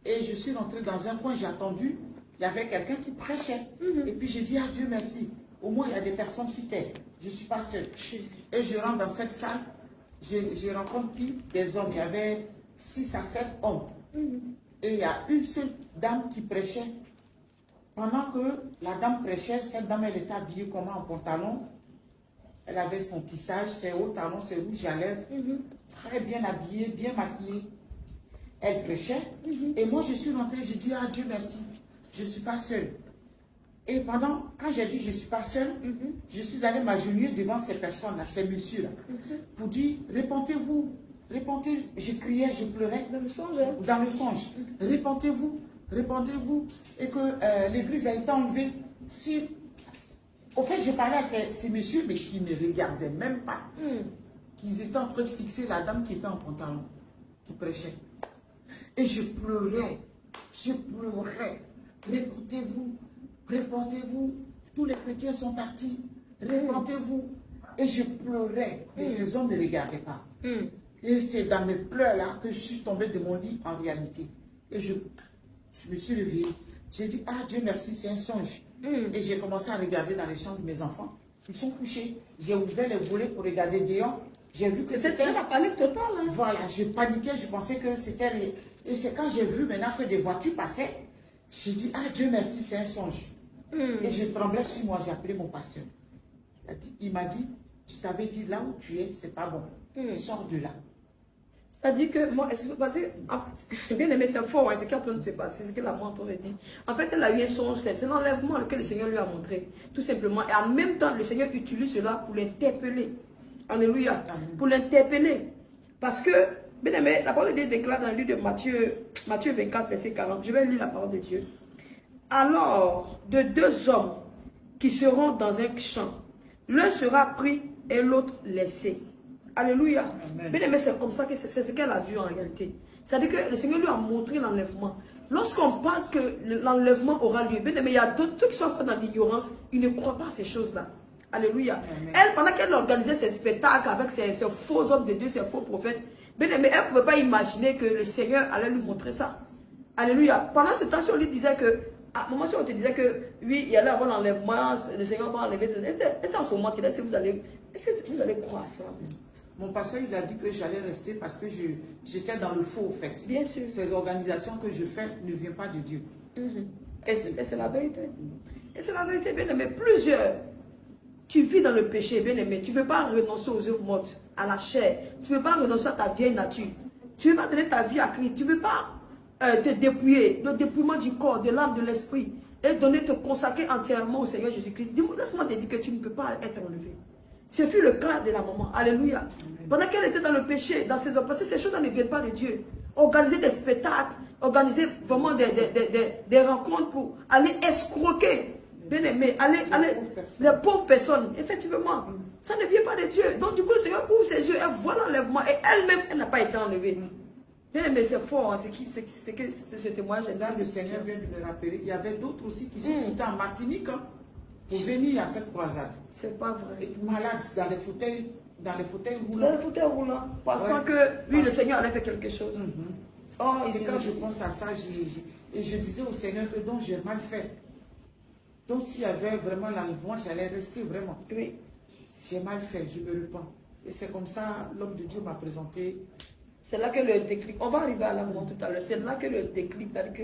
S2: Et je suis rentrée dans un coin, j'ai attendu. Il y avait quelqu'un qui prêchait. Et puis j'ai dit, ah Dieu merci. Au moins il y a des personnes sur terre. Je ne suis pas seule. Et je rentre dans cette salle. Je rencontre des hommes. Il y avait 6 à 7 hommes. Et il y a une seule dame qui prêchait. Pendant que la dame prêchait, cette dame, elle était habillée comment en pantalon. Elle avait son tissage, ses hauts talons, ses rouges à lèvres. Très bien habillée, bien maquillée. Elle prêchait. Et moi, je suis rentrée, j'ai dit, ah Dieu merci, je ne suis pas seule. Et quand j'ai dit je ne suis pas seule, je suis allée m'agenouiller devant ces personnes-là, ces messieurs-là, pour dire, répentez-vous, répentez. Je criais, je pleurais.
S1: Dans le songe.
S2: Dans le songe. Répentez-vous, répentez-vous. Et que l'église a été enlevée. Au fait, je parlais à ces messieurs, mais qui ne me regardaient même pas. Qu'ils étaient en train de fixer la dame qui était en pantalon, qui prêchait. Et je pleurais. Je pleurais. Répentez-vous. Répentez-vous. Tous les chrétiens sont partis. Répentez-vous. Et je pleurais. Et ces hommes ne regardaient pas. Et c'est dans mes pleurs-là que je suis tombée de mon lit en réalité. Et je me suis réveillée. J'ai dit, ah Dieu merci, c'est un songe. Et j'ai commencé à regarder dans les chambres de mes enfants. Ils sont couchés. J'ai ouvert les volets pour regarder dehors. J'ai vu que
S1: c'était la panique totale. Hein?
S2: Voilà, je paniquais, je pensais que c'était... Et c'est quand j'ai vu maintenant que des voitures passaient, j'ai dit, ah Dieu merci, c'est un songe. Et je tremblais sur moi, j'ai appelé mon pasteur. Il m'a dit, je t'avais dit, là où tu es, c'est pas bon. Sors de là.
S1: C'est-à-dire que moi, parce que, en fait, bien aimé, c'est fort, hein, ce qui est en train de se passer, ce que la montre a dit. En fait, elle a eu un songe, c'est l'enlèvement que le Seigneur lui a montré, tout simplement. Et en même temps, le Seigneur utilise cela pour l'interpeller. Alléluia. Pour l'interpeller. Parce que, bien aimé, la parole de Dieu déclare dans le livre de Matthieu 24, verset 40. Je vais lire la parole de Dieu. Alors, de 2 hommes qui seront dans un champ, l'un sera pris et l'autre laissé. Alléluia. Bien aimé, c'est comme ça que c'est ce qu'elle a vu en réalité. C'est-à-dire que le Seigneur lui a montré l'enlèvement. Lorsqu'on parle que l'enlèvement aura lieu, bien aimé, il y a d'autres, ceux qui sont encore dans l'ignorance, ils ne croient pas à ces choses-là. Alléluia. Amen. Elle, pendant qu'elle organisait ses spectacles avec ses faux hommes de Dieu, ses faux prophètes, bien aimé, elle ne pouvait pas imaginer que le Seigneur allait lui montrer ça. Alléluia. Pendant ce temps, si on lui disait que, à un moment, si on te disait que, oui, il y allait avoir l'enlèvement, le Seigneur va enlever, et c'est en ce moment qu'il a dit, est-ce que vous allez croire ça?
S2: Mon pasteur, il a dit que j'allais rester parce que j'étais dans le faux, au fait.
S1: Bien sûr.
S2: Ces organisations que je fais ne viennent pas de Dieu.
S1: Et c'est la vérité. Et c'est la vérité, bien aimé. Plusieurs, tu vis dans le péché, bien aimé. Tu ne veux pas renoncer aux œuvres mortes, à la chair. Tu ne veux pas renoncer à ta vieille nature. Tu ne veux pas donner ta vie à Christ. Tu ne veux pas te dépouiller, le dépouillement du corps, de l'âme, de l'esprit. Et te consacrer entièrement au Seigneur Jésus-Christ. Dis-moi, laisse-moi te dire que tu ne peux pas être enlevé. Ce fut le cas de la maman. Alléluia. Pendant qu'elle était dans le péché, dans ses parce que ces choses ne viennent pas de Dieu. Organiser des spectacles, organiser vraiment des rencontres pour aller escroquer, bien aimé, les pauvres personnes. Effectivement, ça ne vient pas de Dieu. Donc du coup, le Seigneur ouvre ses yeux, elle voit l'enlèvement et elle-même, elle n'a pas été enlevée. Bien aimé, c'est fort, hein, c'est que ce témoignage.
S2: Là, le Seigneur vient de me rappeler, il y avait d'autres aussi qui sont quittés en Martinique pour venir à cette croisade.
S1: C'est pas vrai.
S2: Et malades dans les fauteuils roulants.
S1: Dans les fauteuils roulants, pensant que lui, le Seigneur allait faire quelque chose.
S2: Et quand je pense à ça, je disais au Seigneur que donc j'ai mal fait. Donc s'il y avait vraiment l'enlèvement, j'allais rester vraiment.
S1: Oui.
S2: J'ai mal fait, je me repens. Et c'est comme ça, l'homme de Dieu m'a présenté.
S1: C'est là que le déclic, on va arriver à la moment tout à l'heure, c'est là que le déclic, que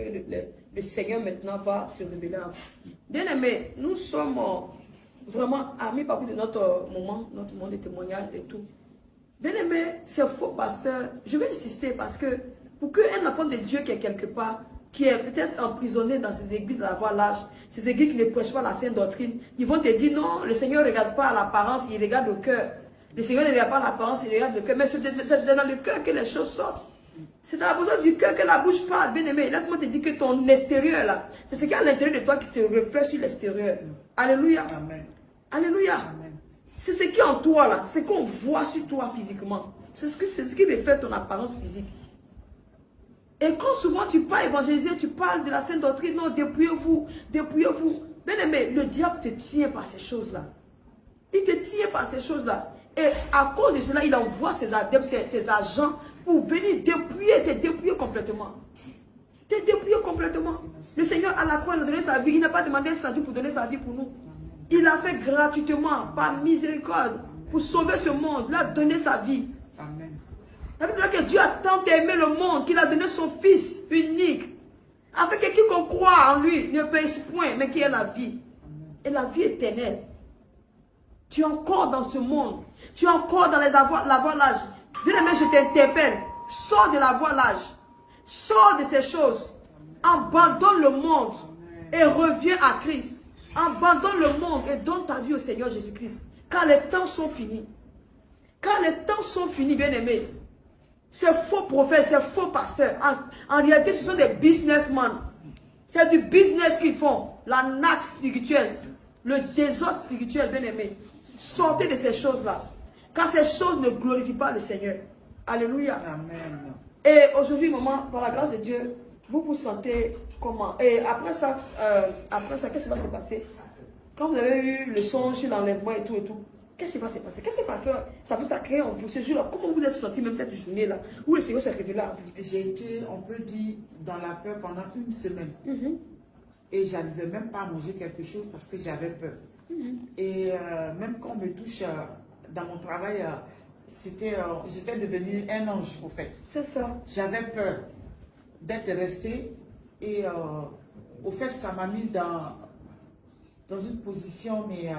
S1: le Seigneur maintenant va se révéler à vous. Bien aimé, nous sommes vraiment amis par rapport de notre moment de témoignage et tout. Bien aimé, c'est faux, pasteur. Je vais insister parce que pour qu'un enfant de Dieu qui est quelque part, qui est peut-être emprisonné dans ces églises à avoir l'âge, ces églises qui ne prêchent pas la sainte doctrine, ils vont te dire non, le Seigneur ne regarde pas l'apparence, il regarde le cœur. Le Seigneur ne regarde pas l'apparence, il regarde le cœur. Mais c'est dans le cœur que les choses sortent. C'est dans la position du cœur que la bouche parle, bien aimé. Laisse-moi te dire que ton extérieur là, c'est ce qu'il y a à l'intérieur de toi qui te reflète sur l'extérieur. Alléluia.
S2: Amen.
S1: Alléluia. C'est ce qui est en toi là, c'est qu'on voit sur toi physiquement. C'est ce qui reflète ton apparence physique. Et quand souvent tu parles évangéliser, tu parles de la sainte doctrine, non, dépouillez-vous, dépouillez-vous. Bien aimé, le diable te tient par ces choses-là. Il te tient par ces choses-là. Et à cause de cela, il envoie ses adeptes, ses agents pour venir te dépouiller complètement. Te dépouiller complètement. Le Seigneur à la croix, il a donné sa vie. Il n'a pas demandé un centime pour donner sa vie pour nous. Il l'a fait gratuitement, par miséricorde, pour sauver ce monde. Il a donné sa vie.
S2: Amen.
S1: Ça veut dire que Dieu a tant aimé le monde qu'il a donné son Fils unique. Afin que quiconque croit en lui ne pèse point, mais qui ait la vie. Et la vie éternelle. Tu es encore dans ce monde. Tu es encore dans la voie l'âge. Bien aimé, je t'interpelle. Sors de la voie l'âge. Sors de ces choses. Abandonne le monde et reviens à Christ. Abandonne le monde et donne ta vie au Seigneur Jésus-Christ. Car les temps sont finis. Car les temps sont finis, bien aimé. Ces faux prophètes, ces faux pasteurs, en réalité, ce sont des businessmen. C'est du business qu'ils font. La naque spirituelle, le désordre spirituel, bien aimé. Sortez de ces choses-là. Car ces choses ne glorifient pas le Seigneur. Alléluia.
S2: Amen.
S1: Et aujourd'hui, maman, par la grâce de Dieu, vous vous sentez comment? Et après ça, qu'est-ce qui va se passer? Quand vous avez eu le son sur l'enlèvement et tout, qu'est-ce qui va se passer? Qu'est-ce que ça fait? Ça crée en vous ce jour-là? Comment vous êtes senti même cette journée-là où le Seigneur s'est révélé à vous?
S2: J'ai été, on peut dire, dans la peur pendant une semaine. Et je n'arrivais même pas à manger quelque chose parce que j'avais peur. Et même quand on me touche dans mon travail, j'étais devenue un ange, au fait.
S1: C'est ça.
S2: J'avais peur d'être restée. Et au fait, ça m'a mis dans une position, mais...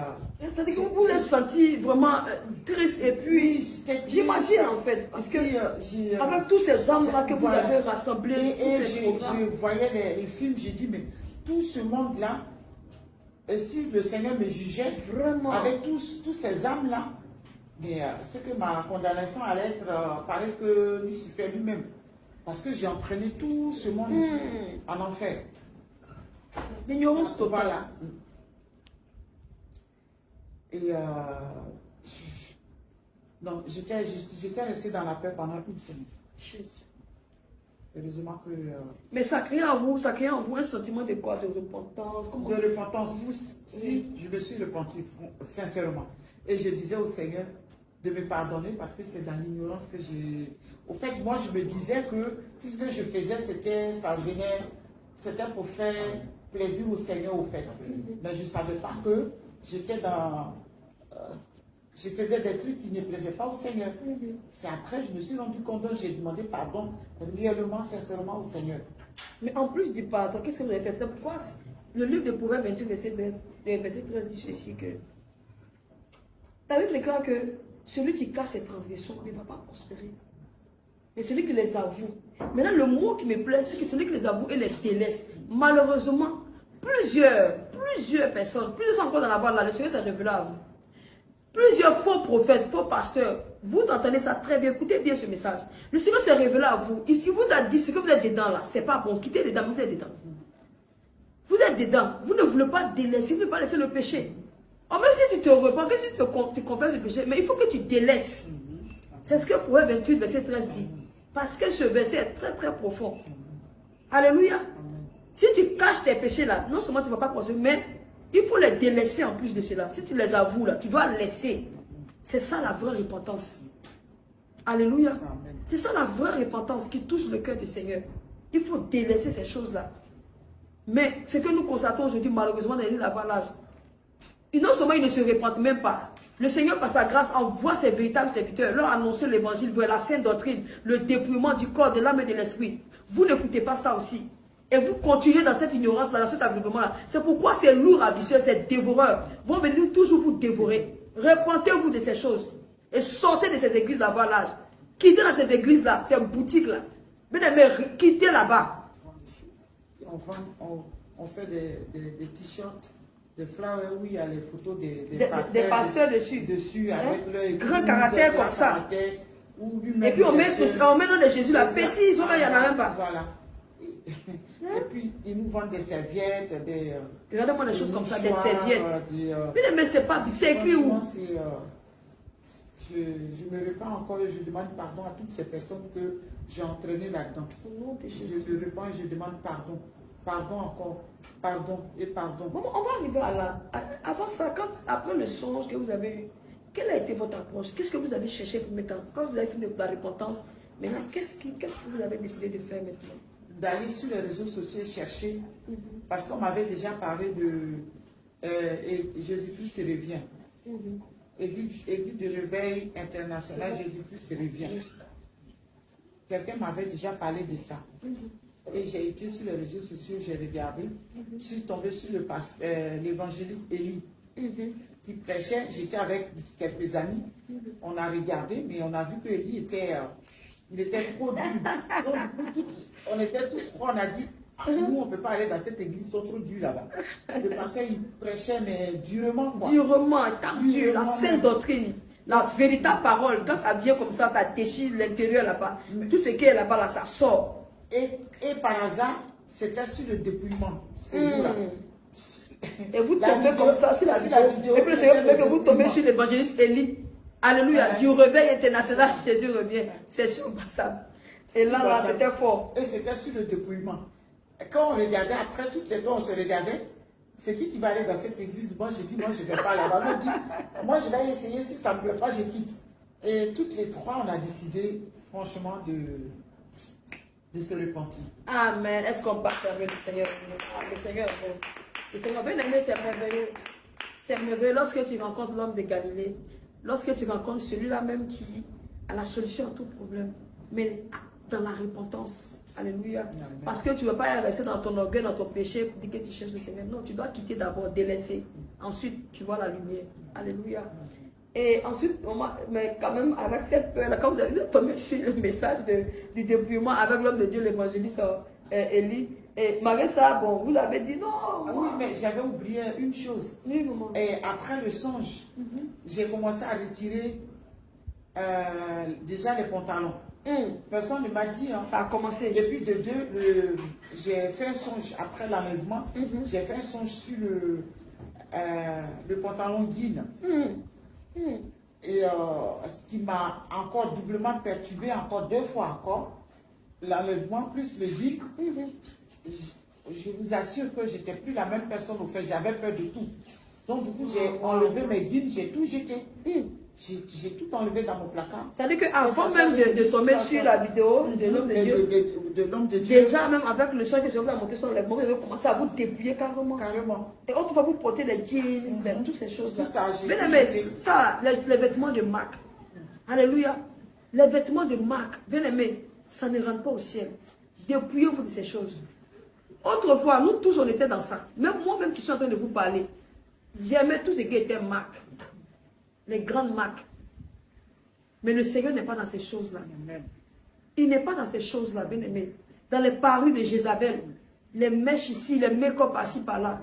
S1: C'est-à-dire que vous vous êtes senti vraiment triste et puis... J'imagine en fait, parce que avec tous ces hommes-là que vous avez rassemblés...
S2: Et je voyais les films, j'ai dit, mais tout ce monde-là, si le Seigneur me jugeait, vraiment, avec tous ces âmes-là, c'est que ma condamnation allait être pareille que Lucifer lui-même. Parce que j'ai entraîné tout ce monde en enfer.
S1: L'ignorance totale.
S2: Voilà. Et donc, j'étais resté dans la peur pendant une semaine.
S1: Jésus.
S2: Heureusement que...
S1: Mais ça crée en vous un sentiment de quoi? De repentance?
S2: De repentance. Si je me suis repenti, sincèrement. Et je disais au Seigneur de me pardonner parce que c'est dans l'ignorance que j'ai... Au fait, moi, je me disais que ce que je faisais, c'était pour faire plaisir au Seigneur, au fait. Mais je ne savais pas que j'étais dans je faisais des trucs qui ne plaisaient pas au Seigneur. C'est après, je me suis rendu compte, donc j'ai demandé pardon réellement, sincèrement au Seigneur.
S1: Mais en plus du pardon, qu'est-ce que vous avez fait? Pourquoi le livre de Proverbes 28, verset 13 dit ceci que la Bible déclare que celui qui cache ses transgressions ne va pas prospérer. Mais celui qui les avoue. Maintenant, le mot qui me plaît, c'est que celui qui les avoue et les délaisse. Malheureusement, plusieurs personnes, plusieurs encore dans la voie là, le Seigneur s'est révélé à vous. Plusieurs faux prophètes, faux pasteurs, vous entendez ça très bien, écoutez bien ce message. Le Seigneur s'est révélé à vous. Ici, vous a dit ce que vous êtes dedans là, c'est pas bon. Quittez dedans, vous êtes dedans. Vous êtes dedans. Vous ne voulez pas délaisser, vous ne voulez pas laisser le péché. Oh, même si tu te repens, que si tu confesses le péché, mais il faut que tu délaisses. C'est ce que Proverbe 28, verset 13 dit. Parce que ce verset est très très profond. Alléluia. Si tu caches tes péchés là, non seulement tu ne vas pas prospérer, mais il faut les délaisser en plus de cela. Si tu les avoues là, tu dois laisser. C'est ça la vraie repentance. Alléluia. C'est ça la vraie repentance qui touche le cœur du Seigneur. Il faut délaisser ces choses-là. Mais ce que nous constatons aujourd'hui, malheureusement, dans les lavalages, non seulement ils ne se repentent même pas. Le Seigneur, par sa grâce, envoie ses véritables serviteurs, leur annoncer l'évangile, la sainte doctrine, le dépouillement du corps, de l'âme et de l'esprit. Vous n'écoutez pas ça aussi. Et vous continuez dans cette ignorance-là, dans cet aveuglement-là. C'est pourquoi ces lourds ravisseurs, ces dévoreurs, vont venir toujours vous dévorer. Repentez-vous de ces choses. Et sortez de ces églises lavalages. Quittez dans ces églises-là, ces boutiques-là. Mais quittez là-bas.
S2: On fait des t-shirts, des flowers où il y a les photos des
S1: pasteurs dessus
S2: avec leur
S1: grand caractère comme ça. Et puis on met nom de Jésus là, petit, ils ont il n'y en a même pas.
S2: Voilà. Et puis ils nous vendent des serviettes,
S1: regardez-moi des choses comme ça, des serviettes. Mais c'est pas, c'est écrit où?
S2: Je me repens encore et je demande pardon à toutes ces personnes que j'ai entraînées là-dedans. Je me repens et je demande pardon. Pardon encore, pardon et pardon.
S1: Bon, on va arriver à là. Avant ça, après le songe que vous avez eu, quelle a été votre approche? Qu'est-ce que vous avez cherché pour maintenant? Quand vous avez fini de la repentance, maintenant, qu'est-ce que vous avez décidé de faire maintenant?
S2: D'aller sur les réseaux sociaux chercher, parce qu'on m'avait déjà parlé de Jésus-Christ se revient. Église de réveil international, Jésus-Christ se revient. Quelqu'un m'avait déjà parlé de ça. Et j'ai été sur les réseaux sociaux, j'ai regardé. Je suis tombée sur l'évangéliste Élie qui prêchait. J'étais avec quelques amis. On a regardé, mais on a vu que Élie était trop dur. Donc, du coup, on était tous trois, on a dit, nous, on ne peut pas aller dans cette église, ils sont trop durs là-bas. Le pasteur, il prêchait, mais durement. Quoi.
S1: Durement, la sainte doctrine. La véritable parole, quand ça vient comme ça déchire l'intérieur là-bas. Tout ce qui est là-bas, là, ça sort.
S2: Et par hasard, c'était sur le dépouillement, ce jour-là.
S1: Et vous tombez comme ça sur la vidéo. Et puis le Seigneur veut que vous tombez sur l'évangéliste Élie. Alléluia. Du réveil international, Jésus revient. C'est surpassable. Et là, c'était fort.
S2: Et c'était sur le dépouillement. Et quand on regardait, après toutes les temps, on se regardait. C'est qui va aller dans cette église? Moi, j'ai dit, moi, je ne vais pas là-bas. Moi, je vais essayer. Si ça ne me plaît pas, je quitte. Et toutes les trois, on a décidé, franchement, de se repentir.
S1: Amen. Est-ce qu'on part avec le Seigneur? Le Seigneur, bien aimé, c'est merveilleux. C'est merveilleux lorsque tu rencontres l'homme de Galilée, lorsque tu rencontres celui-là même qui a la solution à tout problème, mais dans la repentance. Alléluia. Amen. Parce que tu ne veux pas rester dans ton orgueil, dans ton péché, dire que tu cherches le Seigneur. Non, tu dois quitter d'abord, délaisser. Ensuite, tu vois la lumière. Alléluia. Et ensuite, mais quand même, avec cette peur-là, quand vous avez tombé sur le message du dépouillement avec l'homme de Dieu, l'évangéliste Élie, et malgré ça, bon, vous avez dit non.
S2: Oui, mais j'avais oublié une chose.
S1: Oui, maman.
S2: Et après le songe, j'ai commencé à retirer déjà les pantalons. Personne ne m'a dit. Hein.
S1: Ça a commencé.
S2: Depuis j'ai fait un songe après l'enlèvement. J'ai fait un songe sur le pantalon jean. Et ce qui m'a encore doublement perturbé, encore 2 fois encore, l'enlèvement plus le jean. Je vous assure que je n'étais plus la même personne au fait. J'avais peur de tout. Donc du coup, j'ai enlevé mes jeans, j'ai tout jeté. J'ai tout enlevé dans mon placard.
S1: C'est-à-dire qu'avant même de tomber sur la vidéo de l'homme de Dieu, déjà même avec le soin que je vous ai monté sur les mots, vous avez commencé à vous dépouiller carrément.
S2: Carrément.
S1: Et autrefois, vous portez les jeans, même, toutes ces choses-là.
S2: Tout ça,
S1: mais ça, les vêtements de marque. Alléluia. Les vêtements de marque, bien aimé, ça ne rentre pas au ciel. Dépouillez-vous de ces choses. Autrefois, nous tous, on était dans ça. Même moi-même qui suis en train de vous parler, j'aimais tout ce qui était marque. Les grandes marques. Mais le Seigneur n'est pas dans ces choses-là. Il n'est pas dans ces choses-là, bien aimé. Dans les parures de Jézabel, les mèches ici, les make-up assis par là.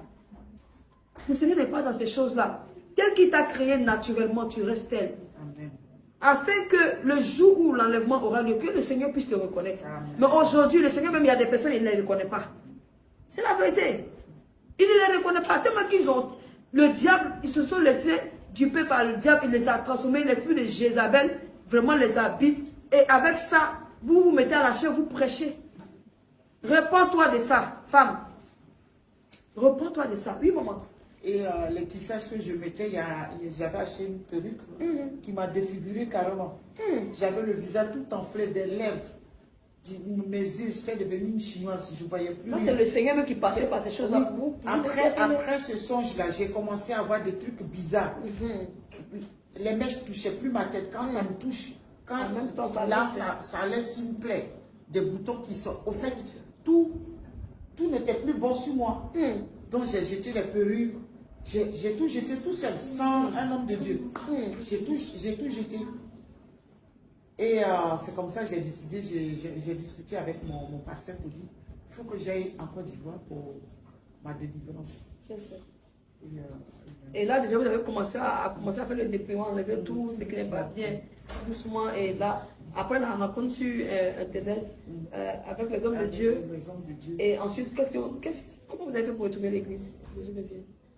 S1: Le Seigneur n'est pas dans ces choses-là. Tel qu'il t'a créé naturellement, tu restes tel.
S2: Amen.
S1: Afin que le jour où l'enlèvement aura lieu, que le Seigneur puisse te reconnaître. Amen. Mais aujourd'hui, le Seigneur, même il y a des personnes, il ne les reconnaît pas. C'est la vérité. Il ne les reconnaît pas. Tellement qu'ils ont... Le diable, ils se sont laissés duper par le diable. Il les a transformés. L'esprit de Jézabel vraiment les habite. Et avec ça, vous vous mettez à la chair, vous prêchez. Réponds-toi de ça, femme. Réponds-toi de ça. Oui, maman.
S2: Et les tissages que je mettais, j'avais acheté une perruque qui m'a défiguré carrément. J'avais le visage tout enflé, des lèvres. Mes yeux, j'étais devenue une chinoise, je ne voyais plus.
S1: C'est le Seigneur même qui passait par ces choses-là pour vous.
S2: Après ce songe-là, j'ai commencé à avoir des trucs bizarres. Les mèches ne touchaient plus ma tête. Quand ça me touche, là, ça laisse une plaie. Des boutons qui sortent. Au fait, tout n'était plus bon sur moi. Donc j'ai jeté les perruques. J'ai tout jeté tout seul, sans un homme de Dieu. J'ai tout jeté. Et c'est comme ça que j'ai décidé, j'ai discuté avec mon pasteur pour dire, il faut que j'aille en Côte d'Ivoire pour ma délivrance.
S1: C'est ça. Et là, déjà, vous avez commencé à faire le déploiement, enlever tout ce qui n'est pas bien, doucement. Et là, après la rencontre sur Internet, avec les hommes de Dieu. Et ensuite, comment vous avez fait pour retrouver l'église?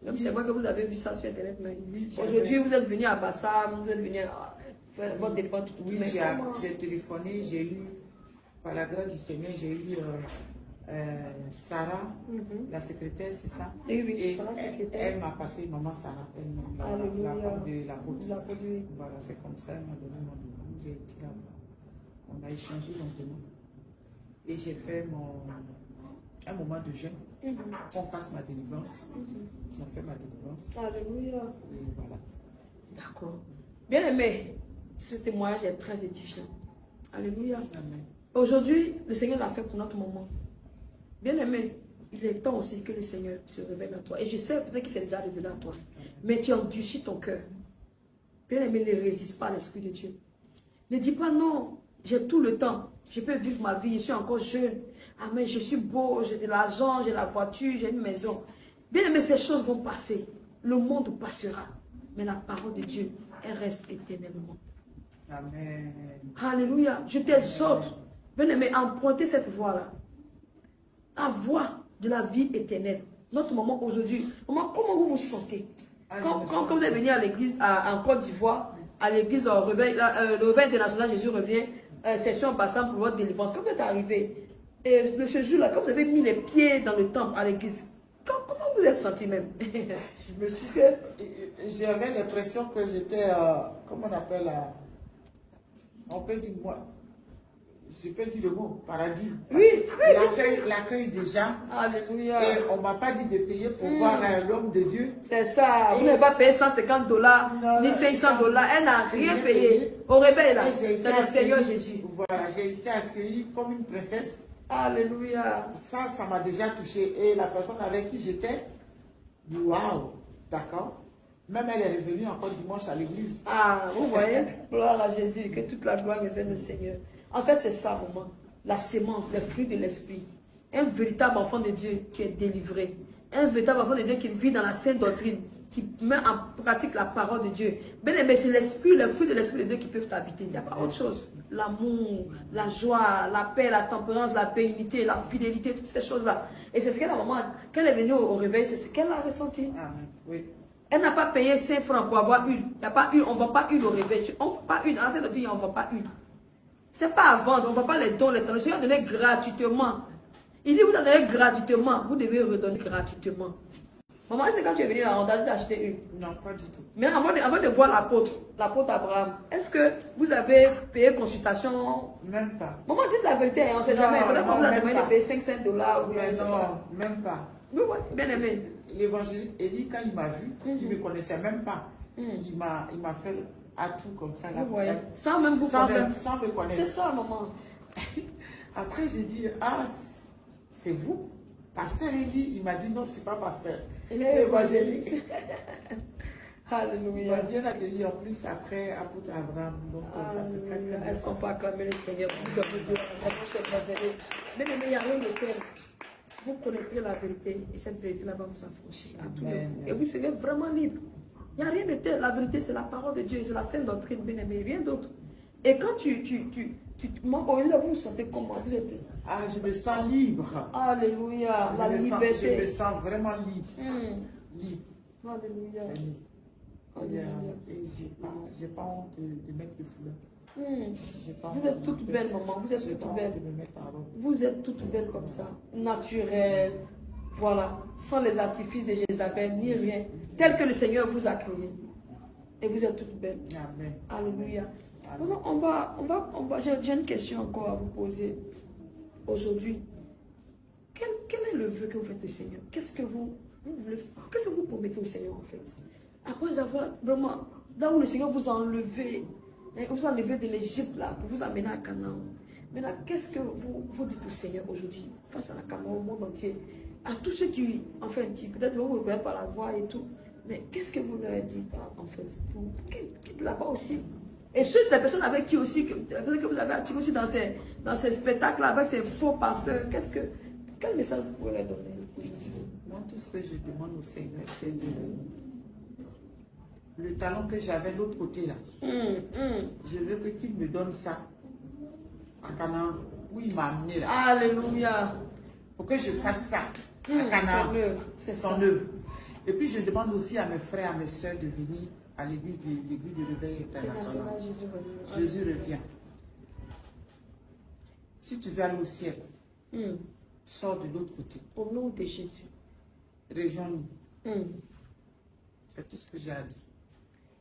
S1: Même c'est vrai que vous avez vu ça sur Internet, mais aujourd'hui, vous êtes venu à Bassam, vous êtes venu faire votre dépense.
S2: Oui, j'ai téléphoné, j'ai eu, par la grâce du Seigneur, j'ai eu Sarah, la secrétaire, c'est ça?
S1: Oui,
S2: et
S1: Sarah,
S2: elle m'a passé maman Sarah, la femme de l'apôtre. Voilà, c'est comme ça, elle m'a donné mon numéro, j'ai été là-bas. On a échangé lentement. Et j'ai fait un moment de jeûne, qu'on fasse ma délivrance. Ils ont fait ma délivrance.
S1: Alléluia.
S2: Et voilà.
S1: D'accord. Bien aimé, ce témoignage est très édifiant. Alléluia.
S2: Amen.
S1: Aujourd'hui, le Seigneur l'a fait pour notre moment. Bien aimé, il est temps aussi que le Seigneur se révèle à toi. Et je sais peut-être qu'il s'est déjà révélé à toi. Mais tu endurcis ton cœur. Bien aimé, ne résiste pas à l'Esprit de Dieu. Ne dis pas non, j'ai tout le temps. Je peux vivre ma vie, je suis encore jeune. Ah mais je suis beau, j'ai de l'argent, j'ai la voiture, j'ai une maison. Bien aimé, ces choses vont passer. Le monde passera. Mais la parole de Dieu, elle reste éternellement.
S2: Amen.
S1: Alléluia. Je t'exhorte, bien aimé, à emprunter cette voie-là. La voie de la vie éternelle. Notre maman aujourd'hui, maman, comment vous vous sentez? Quand vous êtes venu à l'église en Côte d'Ivoire, à l'église le réveil international, Jésus revient, session passant pour votre délivrance. Quand vous êtes arrivé, et de ce jour-là, quand vous avez mis les pieds dans le temple à l'église, comment vous êtes senti même?
S2: Je me suis j'avais l'impression que j'étais, comment on appelle, on peut dire moi, je peux dire le mot, paradis.
S1: Oui,
S2: l'accueil des gens.
S1: Alléluia.
S2: Et on ne m'a pas dit de payer pour voir l'homme de Dieu.
S1: C'est ça. Vous n'avez pas payé $150, ni $500. Elle n'a rien payé. Au réveil, là, c'est le Seigneur Jésus.
S2: Voilà, j'ai été accueillie comme une princesse.
S1: Alléluia.
S2: Ça m'a déjà touché. Et la personne avec qui j'étais dit waouh, d'accord. Même elle est revenue encore dimanche à l'église.
S1: Ah, vous voyez, gloire à Jésus, que toute la gloire revienne au Seigneur. En fait, c'est ça, maman. La sémence, les fruits de l'esprit. Un véritable enfant de Dieu qui est délivré. Un véritable enfant de Dieu qui vit dans la sainte doctrine, qui met en pratique la parole de Dieu. Bien aimé, c'est l'esprit, les fruits de l'esprit de Dieu qui peuvent t'habiter. Il n'y a pas autre chose. L'amour, la joie, la paix, la tempérance, la bénité, la fidélité, toutes ces choses-là. Et c'est ce qu'elle a, maman, quand elle est venue au réveil, c'est ce qu'elle a ressenti.
S2: Amen. Oui.
S1: Elle n'a pas payé 5 francs pour avoir une. Il n'y a pas une, on ne vend pas une au réveil. On ne vend pas une. En cette doctrine, on ne vend pas une. Ce n'est pas à vendre, on ne va pas les dons, les temps. Le Seigneur donne gratuitement. Il dit, vous donnez gratuitement, vous devez redonner gratuitement. Maman, est-ce que quand tu es venue là, on t'a dit d'acheter une?
S2: Non, pas du tout.
S1: Mais avant de voir l'apôtre Abraham, est-ce que vous avez payé consultation?
S2: Même pas.
S1: Maman, dites la vérité, on ne sait jamais. Peut-être qu'on vous a demandé de payer 500 $.
S2: Mais non, même pas.
S1: Oui, bien aimé.
S2: L'évangélique Élie, quand il m'a vu, il ne me connaissait même pas. Il m'a fait à tout comme ça. Là,
S1: sans même vous connaître.
S2: Sans me connaître.
S1: C'est ça, maman.
S2: Après, j'ai dit, ah, c'est vous? Pasteur Élie? Il m'a dit, non, je ne suis pas pasteur.
S1: Il est évangélique.
S2: Il
S1: Alléluia.
S2: m'a bien accueilli en plus après apôtre Abraham. Donc, ça c'est très bien.
S1: Est-ce qu'on peut acclamer le Seigneur? Mais il n'y a rien de tel. Vous connaîtrez la vérité et cette vérité-là va vous affranchir à tous les coups. Et vous serez vraiment libre. Il n'y a rien de tel. La vérité, c'est la parole de Dieu. C'est la sainte doctrine, bien aimé. Rien d'autre. Et quand au lieu de vous sentez comment vous êtes.
S2: Ah, je me sens libre.
S1: Alléluia. La liberté.
S2: Je me sens vraiment libre. Libre.
S1: Alléluia.
S2: Et j'ai pas honte de mettre le foulard.
S1: Vous êtes toute belle, maman. Vous êtes toute belle. Vous êtes toute belle comme ça. Naturelle. Voilà. Sans les artifices de Jézabel, ni rien. Tel que le Seigneur vous a créé. Et vous êtes toute belle.
S2: Amen.
S1: Alléluia. Maintenant, j'ai une question encore à vous poser aujourd'hui. Quel est le vœu que vous faites au Seigneur? Qu'est-ce que vous promettez au Seigneur en fait? Après avoir vraiment, là où le Seigneur vous a enlevé de l'Égypte là, pour vous amener à Canaan. Maintenant, qu'est-ce que vous dites au Seigneur aujourd'hui, face à la caméra, au monde entier? À tous ceux qui, enfin, peut-être vous ne pouvez pas la voir et tout, mais qu'est-ce que vous leur dites en fait? Vous quittez là-bas aussi. Et ceux des personnes avec qui aussi, que vous avez attiré aussi dans ces spectacles-là, avec ces faux pasteurs, quel message vous pouvez leur donner aujourd'hui?
S2: Moi, tout ce que je demande au Seigneur, c'est le talent que j'avais de l'autre côté là. Je veux qu'il me donne ça à Canaan, où il m'a amené là.
S1: Alléluia.
S2: Pour que je fasse ça à Canaan.
S1: C'est
S2: son œuvre. Et puis je demande aussi à mes frères, à mes soeurs de venir à l'église de Réveil International. Jésus revient. Si tu veux aller au ciel, sors de l'autre côté.
S1: Au nom de Jésus.
S2: Rejoins-nous. C'est tout ce que j'ai à dire.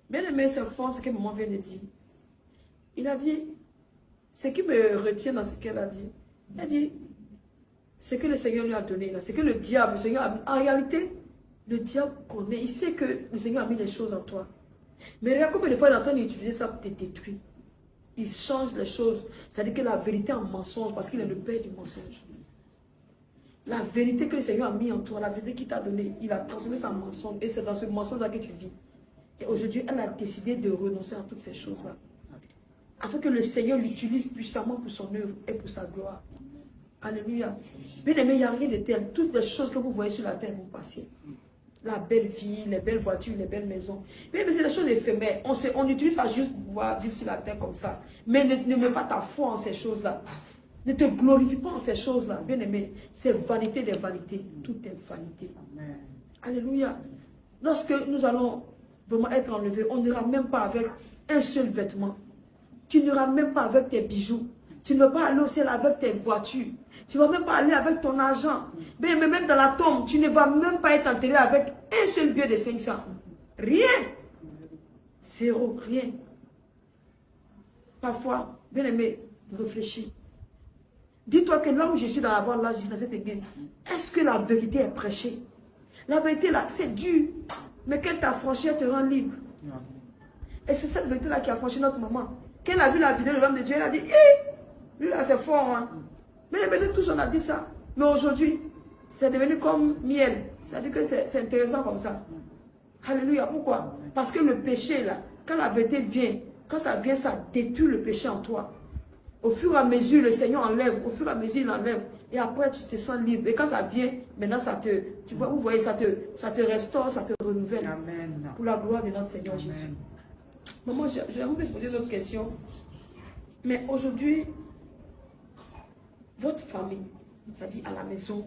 S1: Bien aimé, c'est fort ce que maman vient de dire. Il a dit, ce qui me retient dans ce qu'elle a dit, il a dit, ce que le Seigneur lui a donné, là, c'est que le diable, le Seigneur a, en réalité, le diable connaît, il sait que le Seigneur a mis les choses en toi. Mais regarde combien de fois il est en train d'utiliser ça pour te détruire. Il change les choses. C'est-à-dire que la vérité en mensonge, parce qu'il est le père du mensonge. La vérité que le Seigneur a mis en toi, la vérité qu'il t'a donnée, il a transformé ça en mensonge. Et c'est dans ce mensonge-là que tu vis. Et aujourd'hui, elle a décidé de renoncer à toutes ces choses-là. Afin que le Seigneur l'utilise puissamment pour son œuvre et pour sa gloire. Alléluia. Bien aimé, il n'y a rien de tel. Toutes les choses que vous voyez sur la terre vont passer. La belle vie, les belles voitures, les belles maisons. Mais c'est des choses éphémères. On utilise ça juste pour pouvoir vivre sur la terre comme ça. Mais ne mets pas ta foi en ces choses-là. Ne te glorifie pas en ces choses-là. Bien aimé, c'est vanité des vanités. Tout est vanité.
S2: Amen.
S1: Alléluia. Lorsque nous allons vraiment être enlevés, on n'ira même pas avec un seul vêtement. Tu n'iras même pas avec tes bijoux. Tu ne vas pas aller au ciel avec tes voitures. Tu ne vas même pas aller avec ton argent. Mais même dans la tombe, tu ne vas même pas être enterré avec un seul billet de 500. Rien. Zéro, rien. Parfois, bien aimé, réfléchis. Dis-toi que là où je suis dans la voie, là, je suis dans cette église, est-ce que la vérité est prêchée? La vérité, là, c'est dur. Mais quand tu as franchi, elle te rend libre. Et c'est cette vérité-là qui a franchi notre maman. Quand elle a vu la vidéo de l'homme de Dieu, elle a dit, lui là, c'est fort, hein. Mais nous tous, on a dit ça. Mais aujourd'hui, c'est devenu comme miel. C'est-à-dire que c'est intéressant comme ça. Alléluia. Pourquoi? Parce que le péché, là, quand la vérité vient, quand ça vient, ça détruit le péché en toi. Au fur et à mesure, le Seigneur enlève. Au fur et à mesure, il enlève. Et après, tu te sens libre. Et quand ça vient, maintenant, ça te... Tu vois, vous voyez, ça te restaure, ça te renouvelle.
S2: Amen.
S1: Pour la gloire de notre Seigneur Jésus. Maman, j'aimerais vous poser une autre question. Mais aujourd'hui, votre famille, c'est-à-dire à la maison,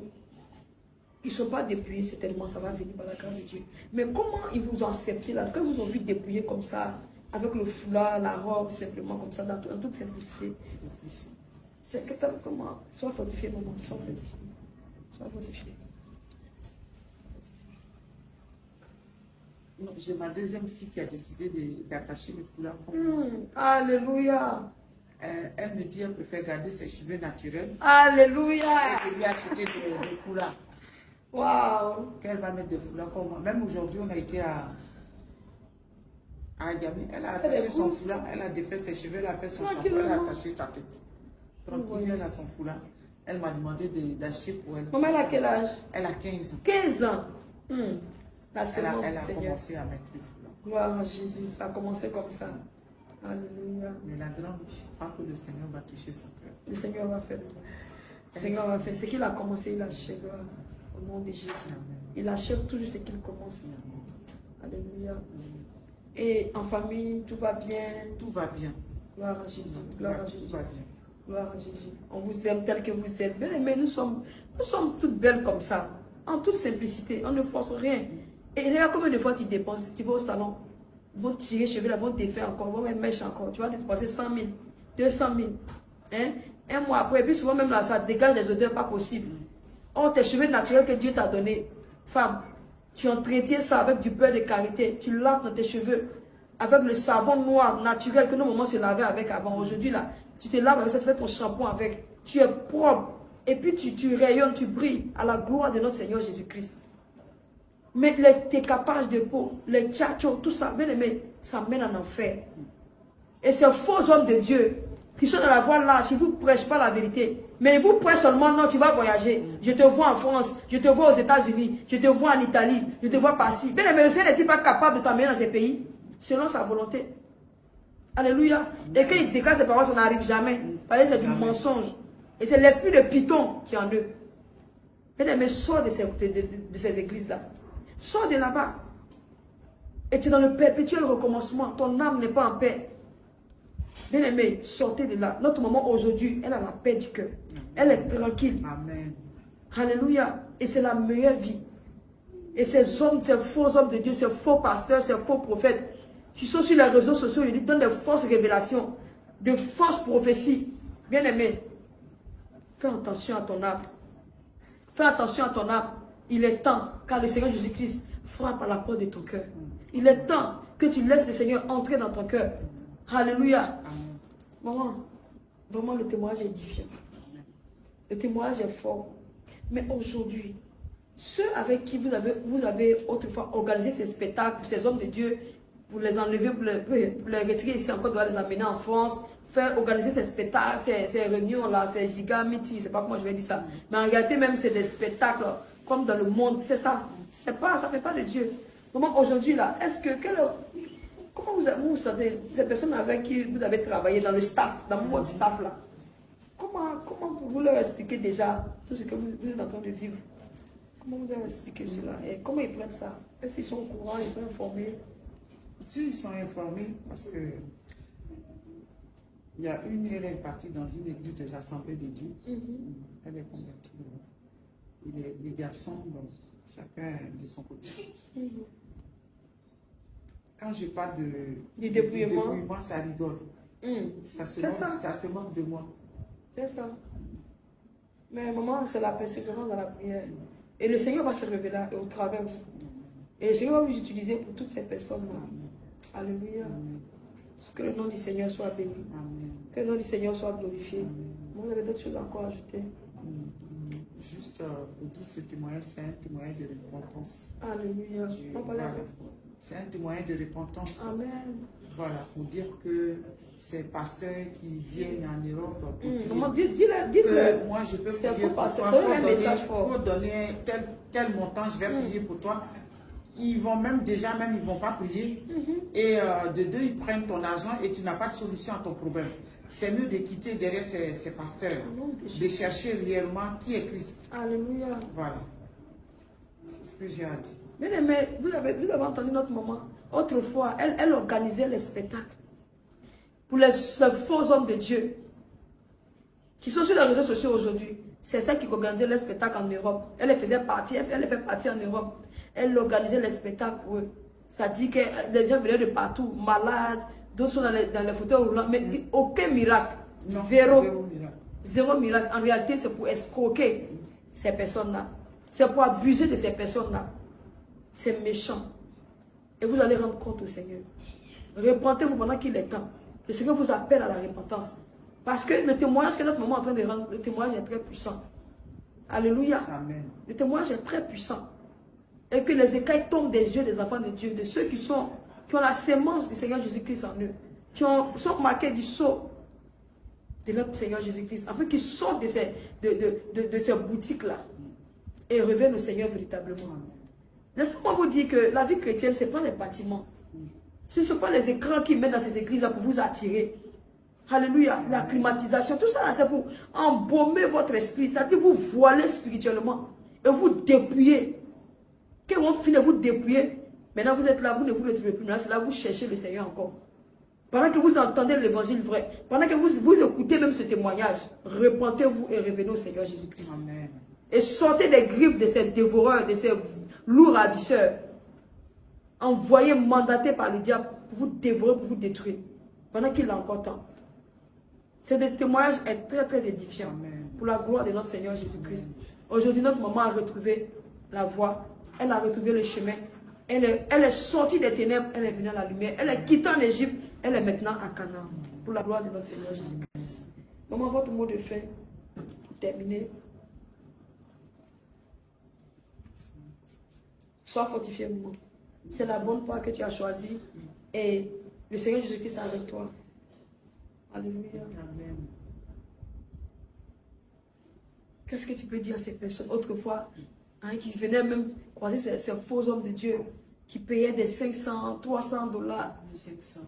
S1: ils ne sont pas dépouillés, certainement, ça va venir par la grâce de Dieu. Mais comment ils vous ont accepté là, quand ils vous ont vu dépouiller comme ça, avec le foulard, la robe, simplement comme ça, dans toute simplicité? C'est que comment? Sois fortifié, maman, sois fortifié. Sois fortifié.
S2: J'ai ma deuxième fille qui a décidé d'attacher le foulard comme moi.
S1: Alléluia.
S2: Elle me dit qu'elle préfère garder ses cheveux naturels.
S1: Alléluia.
S2: Et de lui acheter des foulards.
S1: Waouh.
S2: Qu'elle va mettre des foulards comme moi. Même aujourd'hui, on a été à Yamé. Elle a attaché son foulard, elle a défait ses cheveux, elle a fait son shampoing, elle a attaché sa tête. Tranquille, elle a son foulard. Elle m'a demandé d'acheter pour elle.
S1: Maman, elle a quel âge?
S2: Elle a 15 ans.
S1: 15 ans. La
S2: Elle a
S1: Seigneur.
S2: commencé à mettre le foulard.
S1: Gloire à Jésus, ça a commencé comme ça. Alléluia.
S2: Mais la grande, je crois que le Seigneur va toucher son cœur.
S1: Le Seigneur va faire. Le Seigneur va faire. Ce qu'il a commencé, il achèvera. Au nom de Jésus.
S2: Amen.
S1: Il achève toujours ce qu'il commence. Alléluia. Et en famille, tout va bien.
S2: Tout va bien.
S1: Gloire à Jésus. Gloire à Jésus.
S2: Tout va bien.
S1: Gloire à Jésus. On vous aime tel que vous êtes. Bien aimés, nous sommes toutes belles comme ça. En toute simplicité. On ne force rien. Et regarde combien de fois tu dépenses. Tu vas au salon. Ils vont tirer les cheveux, ils vont te défaire encore. Ils vont mettre mèche encore. Tu vas dépenser 100 000, 200 000. Hein? Un mois après. Et puis souvent même là, ça dégage des odeurs pas possibles. Oh, tes cheveux naturels que Dieu t'a donné. Femme, tu entretiens ça avec du beurre de karité. Tu laves dans tes cheveux avec le savon noir naturel que nos mamans se lavaient avec avant. Aujourd'hui là, tu te laves avec ça, tu fais ton shampoing avec. Tu es propre. Et puis tu rayonnes, tu brilles à la gloire de notre Seigneur Jésus-Christ. Mais les décapages de peau, les tchatchos, tout ça, bien aimé, ça mène en enfer. Et ces faux hommes de Dieu qui sont dans la voie large, ils ne vous prêchent pas la vérité. Mais ils vous prêchent seulement, non, tu vas voyager. Je te vois en France, je te vois aux États-Unis, je te vois en Italie, je te vois par-ci. Bien aimé, le Seigneur n'est-il pas capable de t'amener dans ces pays selon sa volonté? Alléluia. Et quand ils déclarent ces paroles, ça n'arrive jamais. Parce que c'est du mensonge. Et c'est l'esprit de Python qui est en eux. Bien aimé, sors de ces églises-là. Sors de là-bas. Et tu es dans le perpétuel recommencement. Ton âme n'est pas en paix. Bien aimé, sortez de là. Notre maman aujourd'hui, elle a la paix du cœur. Elle est tranquille.
S2: Amen.
S1: Alléluia. Et c'est la meilleure vie. Et ces hommes, ces faux hommes de Dieu, ces faux pasteurs, ces faux prophètes, qui sont sur les réseaux sociaux, ils donnent de fausses révélations, de fausses prophéties. Bien aimé, fais attention à ton âme. Fais attention à ton âme. Il est temps, car le Seigneur Jésus-Christ frappe à la porte de ton cœur. Il est temps que tu laisses le Seigneur entrer dans ton cœur. Alléluia. Maman, vraiment le témoignage est édifiant. Le témoignage est fort. Mais aujourd'hui, ceux avec qui vous avez autrefois organisé ces spectacles, ces hommes de Dieu, pour les enlever, pour les retirer ici encore, doit les amener en France, faire organiser ces spectacles, ces réunions-là, ces giga meetings, je ne sais pas comment je vais dire ça. Mais en réalité, même c'est des spectacles comme dans le monde, c'est ça. Ça ne fait pas de Dieu. Maman, aujourd'hui, là, comment vous savez, ces personnes avec qui vous avez travaillé dans le staff, dans votre staff, là, comment vous leur expliquez déjà tout ce que vous êtes en train de vivre? Comment vous leur expliquez cela? Et comment ils prennent ça? Est-ce qu'ils sont au courant, ils sont informés?
S2: Si, ils sont informés, parce que il y a elle est partie dans une église des Assemblées de Dieu. Elle est convertie. Les garçons, bon, chacun de son côté. Quand je parle du débrouillement, ça rigole. Ça se moque de moi.
S1: C'est ça. Mais maman, c'est la persévérance dans la prière. Et le Seigneur va se révéler au travers de vous. Et le Seigneur va vous utiliser pour toutes ces personnes-là. Alléluia. Que le nom du Seigneur soit béni. Amen. Que le nom du Seigneur soit glorifié. Vous avez d'autres choses encore à ajouter?
S2: Juste pour dire ce témoignage, c'est un témoignage de repentance.
S1: Alléluia.
S2: C'est un témoignage de repentance.
S1: Amen.
S2: Voilà, pour dire que ces pasteurs qui viennent en Europe
S1: pour dites-le.
S2: Moi, je peux
S1: prier
S2: pour toi. Il faut donner tel montant, je vais prier pour toi. Ils vont ils vont pas prier. Et de deux, ils prennent ton argent et tu n'as pas de solution à ton problème. C'est mieux de quitter derrière ces pasteurs, de chercher réellement qui est Christ. Alléluia. Voilà. C'est ce que j'ai à dire.
S1: Bien aimé, vous avez entendu notre maman. Autrefois, elle organisait les spectacles pour les faux hommes de Dieu qui sont sur les réseaux sociaux aujourd'hui. C'est celle qui organisait les spectacles en Europe. Elle fait partie en Europe. Elle organisait les spectacles pour eux. Ça dit que les gens venaient de partout, malades, d'autres sont dans les fauteuils roulants, mais aucun miracle.
S2: Non,
S1: zéro miracle. En réalité, c'est pour escroquer ces personnes-là. C'est pour abuser de ces personnes-là. C'est méchant. Et vous allez rendre compte au Seigneur. Repentez-vous pendant qu'il est temps. Le Seigneur vous appelle à la repentance. Parce que le témoignage que notre maman est en train de rendre, le témoignage est très puissant. Alléluia.
S2: Amen.
S1: Le témoignage est très puissant. Et que les écailles tombent des yeux des enfants de Dieu, de ceux qui ont la sémence du Seigneur Jésus-Christ en eux, qui sont marqués du sceau de notre Seigneur Jésus-Christ, afin qu'ils sortent de ces boutiques-là et reviennent au Seigneur véritablement. Laissez-moi vous dire que la vie chrétienne, ce n'est pas les bâtiments. Ce ne sont pas les écrans qui mettent dans ces églises-là pour vous attirer. Alléluia. La climatisation, tout ça, c'est pour embaumer votre esprit. C'est-à-dire vous voiler spirituellement et vous dépouiller. Quand on finit, vous dépouiller. Maintenant, vous êtes là, vous ne vous retrouvez plus. Maintenant, c'est là que vous cherchez le Seigneur encore. Pendant que vous entendez l'évangile vrai, pendant que vous écoutez même ce témoignage, repentez-vous et revenez au Seigneur Jésus-Christ.
S2: Amen.
S1: Et sortez des griffes de ces dévoreurs, de ces lourds ravisseurs, envoyés, mandatés par le diable pour vous dévorer, pour vous détruire, pendant qu'il a encore temps. Ce témoignage est très très édifiant. Amen. Pour la gloire de notre Seigneur Jésus-Christ. Aujourd'hui, notre maman a retrouvé la voie, elle a retrouvé le chemin, elle est sortie des ténèbres, elle est venue à la lumière, elle est quittée en Égypte, elle est maintenant à Canaan. Pour la gloire de notre Seigneur Jésus-Christ. Maman, votre mot de fin, pour terminer. Sois fortifié, maman. C'est la bonne voie que tu as choisie. Et le Seigneur Jésus-Christ est avec toi. Alléluia. Amen. Qu'est-ce que tu peux dire à ces personnes autrefois qui venaient même croiser ces faux hommes de Dieu qui payaient des 500, 300 dollars,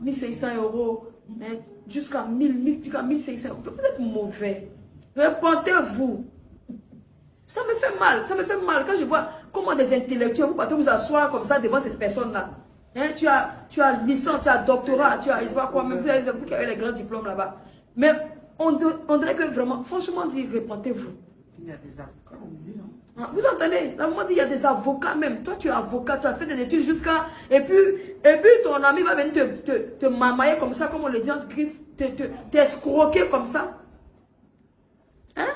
S1: 1500 euros, jusqu'à 1000, jusqu'à 1500 euros. Vous êtes mauvais. Repentez-vous. Ça me fait mal quand je vois comment des intellectuels, vous partez vous asseoir comme ça devant cette personne-là. Tu as licence, tu as doctorat, tu as, je sais pas quoi, même vous qui avez les grands diplômes là-bas. Mais on dirait que vraiment, franchement dit, repentez-vous.
S2: Il y a des avocats, oui, non?
S1: Vous entendez? La maman dit, il y a des avocats même. Toi, tu es avocat, tu as fait des études jusqu'à... Et puis ton ami va venir te mamailler comme ça, comme on le dit en griffe, t'escroquer comme ça. Hein?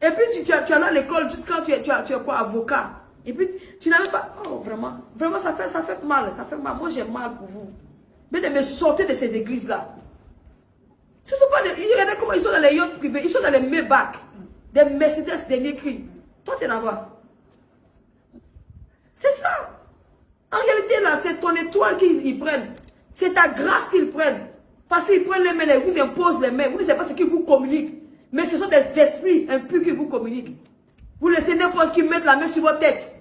S1: Et puis tu as là l'école jusqu'à tu es quoi, avocat. Et puis tu n'avais pas... Oh, vraiment, ça fait mal, ça fait mal. Moi, j'ai mal pour vous. Mais de me sortir de ces églises-là. Ce sont pas des... Regardez comment ils sont dans les yachts privés, ils sont dans les Maybach, des Mercedes dernier cri. Toi, tu es là-bas. C'est ça. En réalité, là, c'est ton étoile qu'ils prennent. C'est ta grâce qu'ils prennent. Parce qu'ils prennent les mains, ils vous imposent les mains. Vous ne savez pas ce qu'ils vous communiquent. Mais ce sont des esprits impurs qui vous communiquent. Vous laissez n'importe qui mettre la main sur votre tête.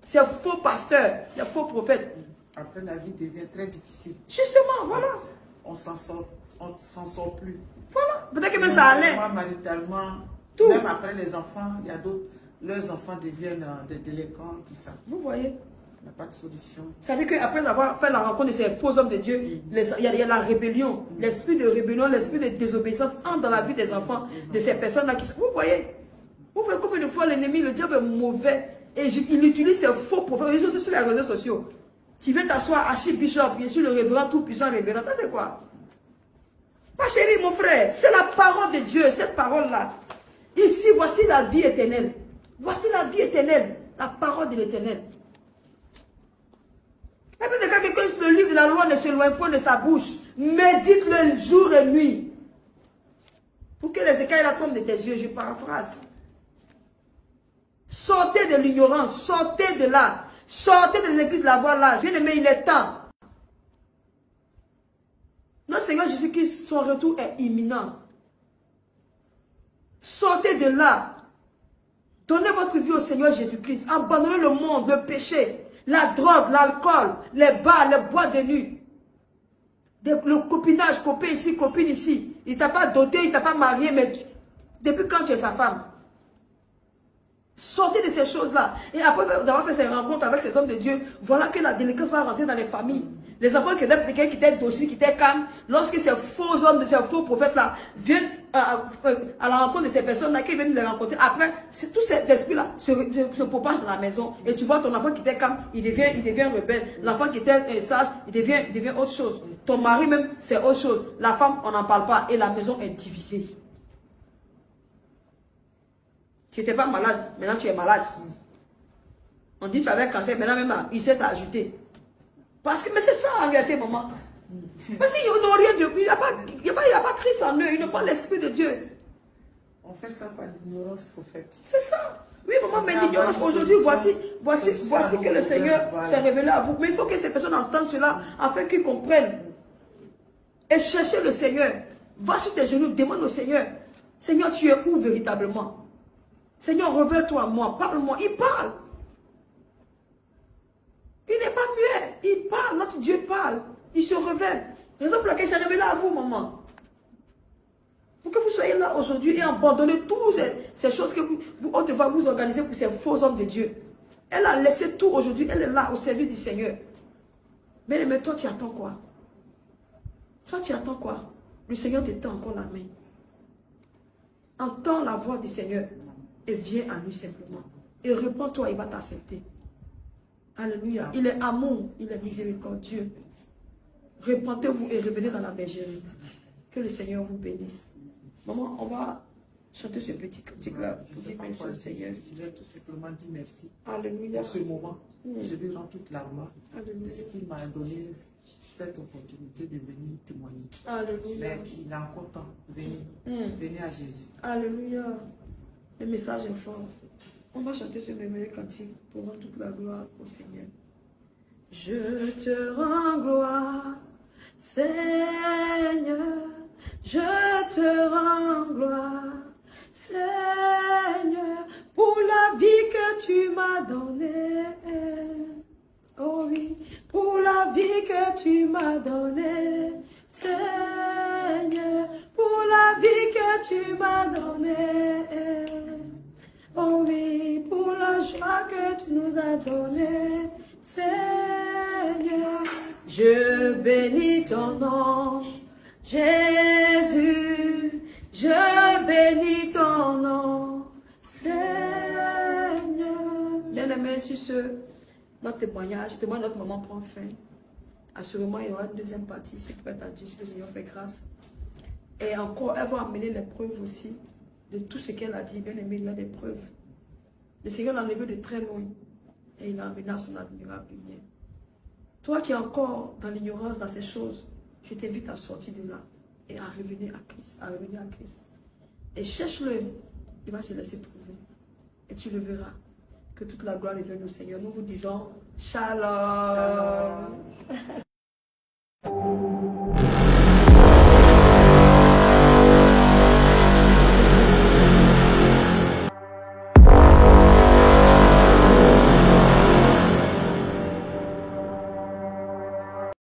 S1: C'est faux pasteurs, des faux prophètes.
S2: Après, la vie devient très difficile.
S1: Justement, voilà.
S2: On ne s'en sort plus.
S1: Voilà. Peut-être que même ça allait.
S2: Maritalement,
S1: tout.
S2: Même après les enfants, il y a d'autres. Leurs enfants deviennent des délinquants, tout ça.
S1: Vous voyez?
S2: Il n'y a pas de solution.
S1: Ça veut dire qu'après avoir fait la rencontre de ces faux hommes de Dieu, il y a la rébellion. L'esprit de rébellion, l'esprit de désobéissance entre dans la vie des enfants, de ces personnes-là qui sont... Vous voyez combien de fois l'ennemi, le diable est mauvais. Et il utilise ces faux prophètes. Je suis sur les réseaux sociaux. Tu veux t'asseoir archibishop, bien sûr, le révérend tout-puissant révérend. Ça, c'est quoi? Ma chérie, mon frère, c'est la parole de Dieu, cette parole-là. Ici, voici la vie éternelle. Voici la vie éternelle, la parole de l'éternel. Et puis, quand quelqu'un sur le livre de la loi ne s'éloigne point de sa bouche, médite-le jour et nuit. Pour que les écailles la tombent de tes yeux, je paraphrase. Sortez de l'ignorance, sortez de là. Sortez des églises de la voie large. Bien aimé, il est temps. Notre Seigneur Jésus-Christ, son retour est imminent. Sortez de là. Donnez votre vie au Seigneur Jésus-Christ. Abandonnez le monde, le péché, la drogue, l'alcool, les bars, les boîtes de nuit. Le copinage, copain ici, copine ici. Il ne t'a pas doté, il ne t'a pas marié, mais depuis quand tu es sa femme? Sortez de ces choses-là. Et après avoir fait ces rencontres avec ces hommes de Dieu, voilà que la délinquance va rentrer dans les familles. Les enfants qui étaient dociles, qui étaient calmes, lorsque ces faux hommes, ces faux prophètes-là viennent à la rencontre de ces personnes-là, qui viennent les rencontrer, après, tous ces esprits-là se propagent dans la maison. Et tu vois ton enfant qui était calme, il devient rebelle. L'enfant qui était sage, il devient autre chose. Ton mari même, c'est autre chose. La femme, on n'en parle pas. Et la maison est divisée. Tu n'étais pas malade, maintenant tu es malade. On dit que tu avais cancer, maintenant même il s'est ajouté. Parce que, mais c'est ça en réalité, maman. Parce qu'ils n'ont rien de plus. Il n'y a pas Christ en eux. Ils n'ont pas l'Esprit de Dieu.
S2: On fait ça par l'ignorance, au fait.
S1: C'est ça. Oui, maman, mais l'ignorance, aujourd'hui, voici que le Seigneur s'est révélé à vous. Mais il faut que ces personnes entendent cela afin qu'ils comprennent. Et cherchez le Seigneur. Va sur tes genoux, demande au Seigneur. Seigneur, tu es où véritablement? Seigneur, révèle-toi à moi, parle-moi. Il parle. Il n'est pas muet. Il parle, notre Dieu parle. Il se révèle. Raison pour laquelle il s'est révélé à vous, maman. Pour que vous soyez là aujourd'hui et abandonnez toutes ces choses que on va vous organiser pour ces faux hommes de Dieu. Elle a laissé tout aujourd'hui. Elle est là au service du Seigneur. Mais toi, tu attends quoi? Toi, tu attends quoi? Le Seigneur te tend encore la main. Entends la voix du Seigneur et viens à lui simplement. Et réponds-toi, il va t'accepter. Alléluia. Il est amour, il est miséricordieux. Répentez-vous et revenez dans la bergerie. Que le Seigneur vous bénisse. Maman, on va chanter ce petit cantique-là.
S2: Merci au Seigneur. Je vais tout simplement dire merci.
S1: Alléluia.
S2: Pour ce moment, je lui rends toute la gloire
S1: Alléluia.
S2: de ce qu'il m'a donné cette opportunité de venir témoigner.
S1: Alléluia.
S2: Mais il a encore temps. Venez. Venez à Jésus.
S1: Alléluia. Le message est fort. On va chanter ce merveilleux cantique pour rendre toute la gloire au Seigneur. Je te rends gloire, Seigneur. Je te rends gloire, Seigneur, pour la vie que tu m'as donnée. Oh oui, pour la vie que tu m'as donnée, Seigneur, pour la vie que tu m'as donnée. Oh oui, pour la joie que tu nous as donnée, Seigneur, je bénis ton nom, Jésus, je bénis ton nom, Seigneur. Bien-aimés, sur notre témoignage, notre moment prend fin. Assurément, il y aura une deuxième partie, c'est peut-être à Dieu, si le Seigneur fait grâce. Et encore, elle va amener les preuves aussi de tout ce qu'elle a dit. Bien aimé, il y a des preuves. Le Seigneur l'a enlevé de très loin et il l'a amené à son admirable lumière. Toi qui es encore dans l'ignorance, dans ces choses, je t'invite à sortir de là et à revenir à Christ. Et cherche-le, il va se laisser trouver. Et tu le verras. Que toute la gloire revienne au Seigneur. Nous vous disons Shalom. Shalom.